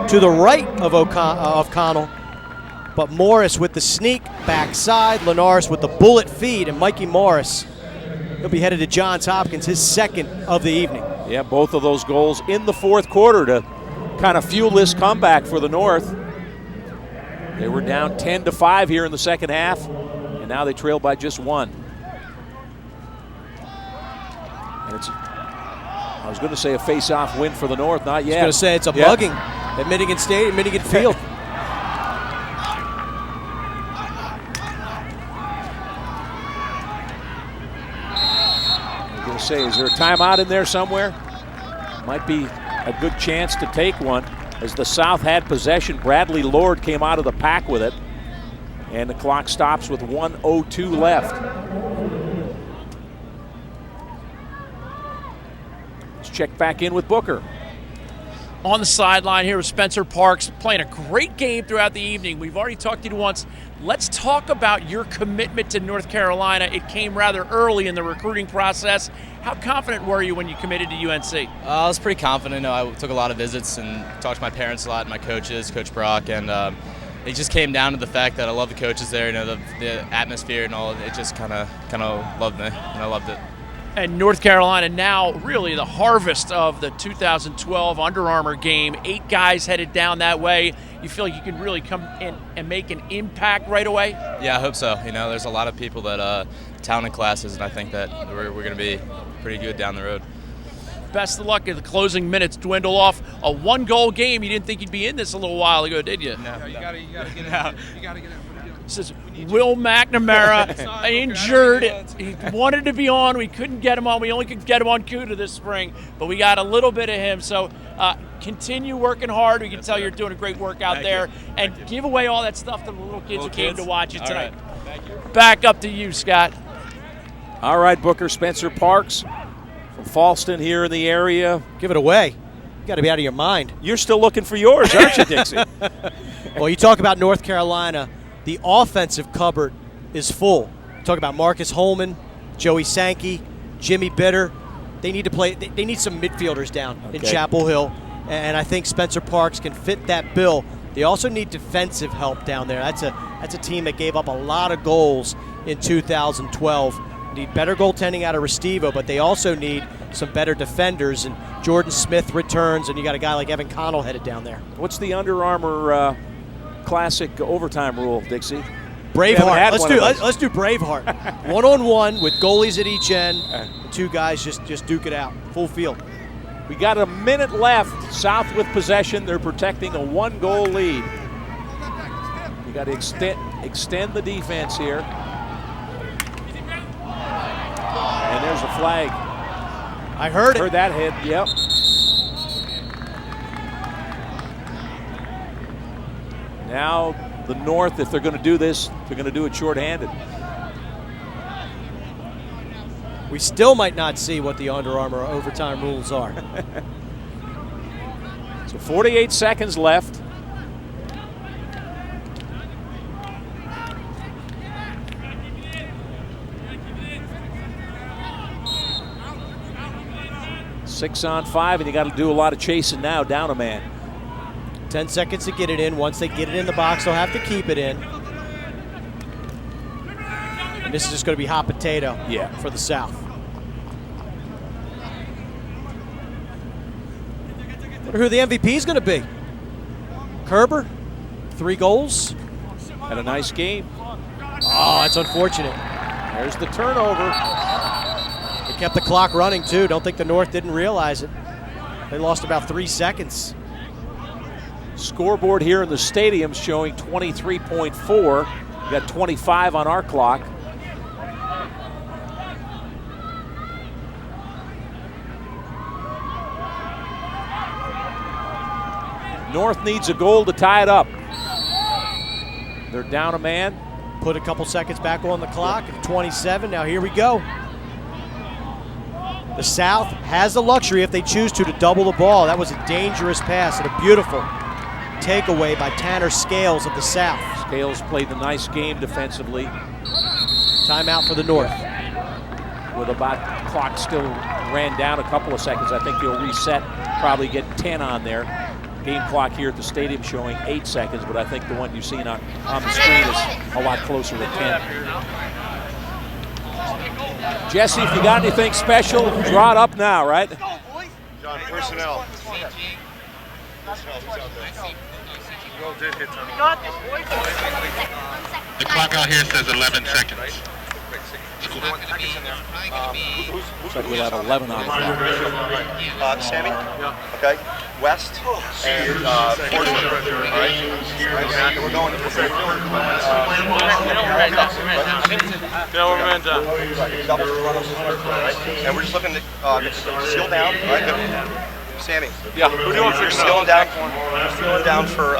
to the right of Connell. But Morris with the sneak backside, Linares with the bullet feed, and Mikey Morris, he'll be headed to Johns Hopkins, his second of the evening. Yeah, both of those goals in the fourth quarter to kind of fuel this comeback for the North. They were down 10-5 here in the second half, and now they trail by just 1. And it's, I was going to say a face-off win for the North, not yet. I was going to say it's a mugging at Minigan Stadium, Minigan Field. I'm going to say, is there a timeout in there somewhere? Might be a good chance to take one. As the South had possession, Bradley Lord came out of the pack with it. And the clock stops with 1:02 left. Let's check back in with Booker. On the sideline here with Spencer Parks, playing a great game throughout the evening. We've already talked to you once. Let's talk about your commitment to North Carolina. It came rather early in the recruiting process. How confident were you when you committed to UNC? I was pretty confident. I took a lot of visits and talked to my parents a lot, and my coaches, Coach Brock, and it just came down to the fact that I love the coaches there. You know, the atmosphere and all. It just kind of loved me, and I loved it. And North Carolina now really the harvest of the 2012 Under Armour game. 8 guys headed down that way. you feel like you can really come in and make an impact right away? Yeah, I hope so. There's a lot of people that talented classes, and I think that we're going to be pretty good down the road. Best of luck as the closing minutes dwindle off. A 1-goal game. You didn't think you'd be in this a little while ago, did you? No. You gotta get out. You gotta get out. This is Will McNamara, injured. He wanted to be on. We couldn't get him on. We only could get him on CUDA this spring, but we got a little bit of him. So continue working hard. We can tell you're doing a great work out there. And give away all that stuff to the little kids who came to watch you tonight. Right. Back up to you, Scott. All right, Booker. Spencer Parks from Falston here in the area. Give it away. You got to be out of your mind. You're still looking for yours, aren't you, Dixie? Well, you talk about North Carolina. The offensive cupboard is full. Talk about Marcus Holman, Joey Sankey, Jimmy Bitter. They need to play. They need some midfielders down in Chapel Hill, and I think Spencer Parks can fit that bill. They also need defensive help down there. That's a team that gave up a lot of goals in 2012. Need better goaltending out of Restivo, but they also need some better defenders. And Jordan Smith returns, and you got a guy like Evan Connell headed down there. What's the Under Armour Classic overtime rule, Dixie? Braveheart. Let's do Braveheart. 1-on-1 with goalies at each end. The two guys just duke it out. Full field. We got a minute left. South with possession. They're protecting a 1-goal lead. We got to extend the defense here. And there's a flag. I heard it. Heard that hit. Yep. Now the North, if they're going to do this, they're going to do it shorthanded. We still might not see what the Under Armour overtime rules are. So 48 seconds left. Six on 5, and you got to do a lot of chasing now, down a man. 10 seconds to get it in. Once they get it in the box, they'll have to keep it in. And this is just going to be hot potato for the South. Wonder who the MVP is going to be. Kerber, 3 goals. Had a nice game. Oh, that's unfortunate. There's the turnover. They kept the clock running, too. Don't think the North didn't realize it. They lost about 3 seconds. Scoreboard here in the stadium showing 23.4. We got 25 on our clock. North needs a goal to tie it up. They're down a man. Put a couple seconds back on the clock at 27. Now here we go. The South has the luxury, if they choose to double the ball. That was a dangerous pass and a beautiful takeaway by Tanner Scales of the South. Scales played a nice game defensively. Timeout for the North. With about clock still ran down a couple of seconds. I think they'll reset, probably get 10 on there. Game clock here at the stadium showing 8 seconds, but I think the one you've seen on the screen is a lot closer to 10. Jesse, if you got anything special, draw it up now, right? John, personnel. The clock out here says 11 seconds. Looks like we'll have 11 on the clock. Sammy? Yeah. Okay. West and Forsberg. All right. We're going. And we're just looking to seal down. Right. Sammy. Yeah. Who do you want for sealing down? Sealing down for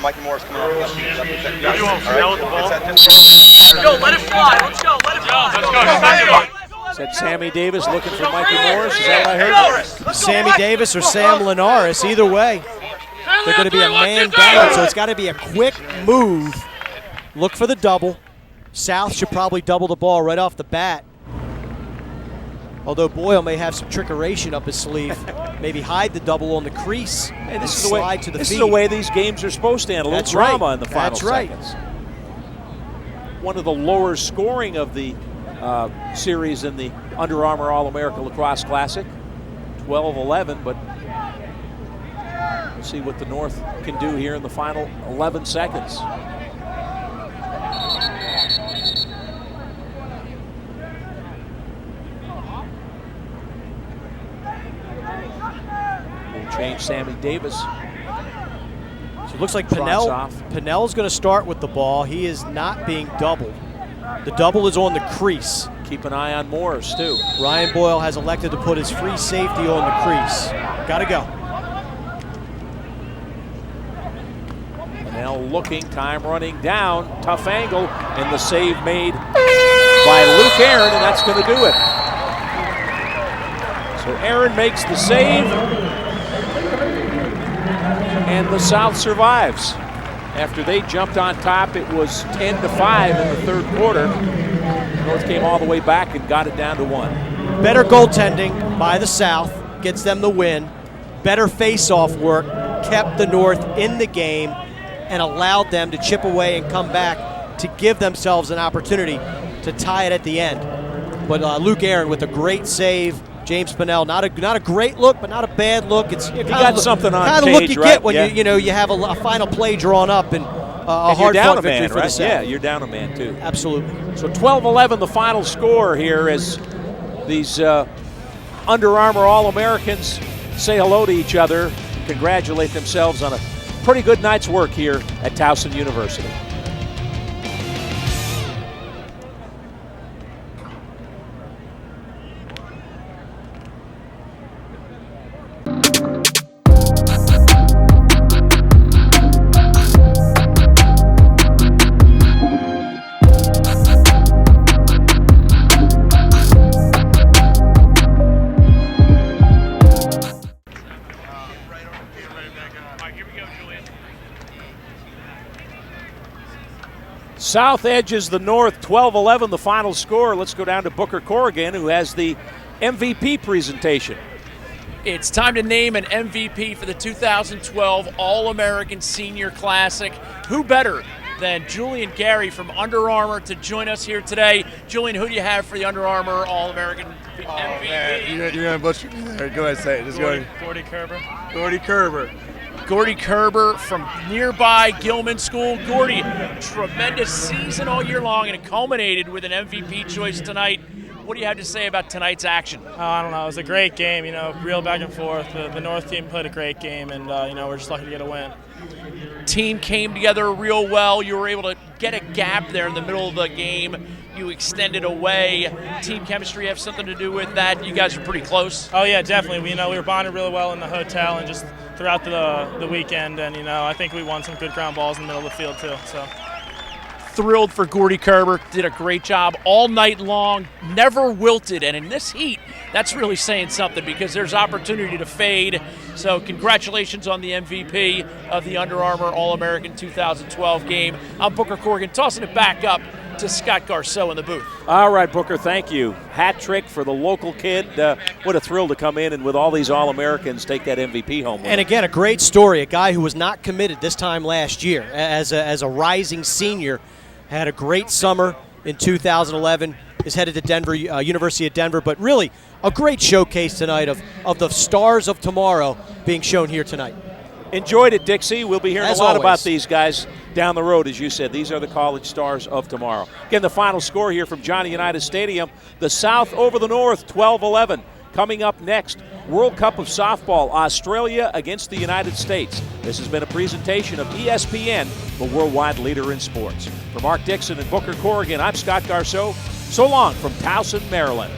Mikey Morris coming off. Who do you want for seal with the ball? Let's go. Let it fly. Let's go. Let it fly. Said Sammy Davis looking for Mikey Morris. Is that what I heard? Sammy Davis or Sam Linares, either way. They're going to be a man down, so it's got to be a quick move. Look for the double. South should probably double the ball right off the bat. Although Boyle may have some trickeration up his sleeve. Maybe hide the double on the crease and slide to the feet. This is the way these games are supposed to end. A little drama in the final seconds. One of the lower scoring of the series in the Under Armour All-America Lacrosse Classic. 12-11, but see what the North can do here in the final 11 seconds. We'll change Sammy Davis. So it looks like Pannell's going to start with the ball. He is not being doubled. The double is on the crease. Keep an eye on Morris, too. Ryan Boyle has elected to put his free safety on the crease. Got to go. Now looking, time running down, tough angle, and the save made by Luke Aaron, and that's going to do it. So Aaron makes the save, and the South survives. After they jumped on top, it was 10-5 in the third quarter. North came all the way back and got it down to 1. Better goaltending by the South gets them the win. Better face-off work kept the North in the game and allowed them to chip away and come back to give themselves an opportunity to tie it at the end. But Luke Aaron with a great save. James Pannell, not a great look, but not a bad look. It's you got something on kind of page, look you right? get when you have a final play drawn up and a hard-fought victory for the South. Yeah, you're down a man too. Absolutely. So 12-11, the final score here as these Under Armour All-Americans say hello to each other, and congratulate themselves on a pretty good night's work here at Towson University. South edges the North 12-11, the final score. Let's go down to Booker Corrigan, who has the MVP presentation. It's time to name an MVP for the 2012 All-American Senior Classic. Who better than Julian Gary from Under Armour to join us here today? Julian, who do you have for the Under Armour All-American MVP? Man, you're going to butcher me there. Go ahead and say it. Just Gordy Kerber. Gordy Kerber. Gordy Kerber from nearby Gilman School. Gordy, tremendous season all year long, and it culminated with an MVP choice tonight. What do you have to say about tonight's action? I don't know. It was a great game, real back and forth. The North team played a great game, and, we're just lucky to get a win. Team came together real well. You were able to get a gap there in the middle of the game. You extended away. Team chemistry have something to do with that. You guys are pretty close. Oh, yeah, definitely. We were bonded really well in the hotel and just throughout the weekend, and, I think we won some good ground balls in the middle of the field, too. So. Thrilled for Gordy Kerber. Did a great job all night long, never wilted, and in this heat, that's really saying something because there's opportunity to fade. So congratulations on the MVP of the Under Armour All-American 2012 game. I'm Booker Corrigan, tossing it back up to Scott Garceau in the booth. All right, Booker, thank you. Hat trick for the local kid. What a thrill to come in and with all these All-Americans take that MVP home with And again, a great story. A guy who was not committed this time last year as a rising senior. Had a great summer in 2011, is headed to Denver, University of Denver, but really a great showcase tonight of the stars of tomorrow being shown here tonight. Enjoyed it, Dixie. We'll be hearing As a lot always. about these guys down the road, as you said. These are the college stars of tomorrow. Again, the final score here from Johnny Unitas Stadium. The South over the North, 12-11. Coming up next, World Cup of Softball, Australia against the United States. This has been a presentation of ESPN, the worldwide leader in sports. For Mark Dixon and Booker Corrigan, I'm Scott Garceau. So long from Towson, Maryland.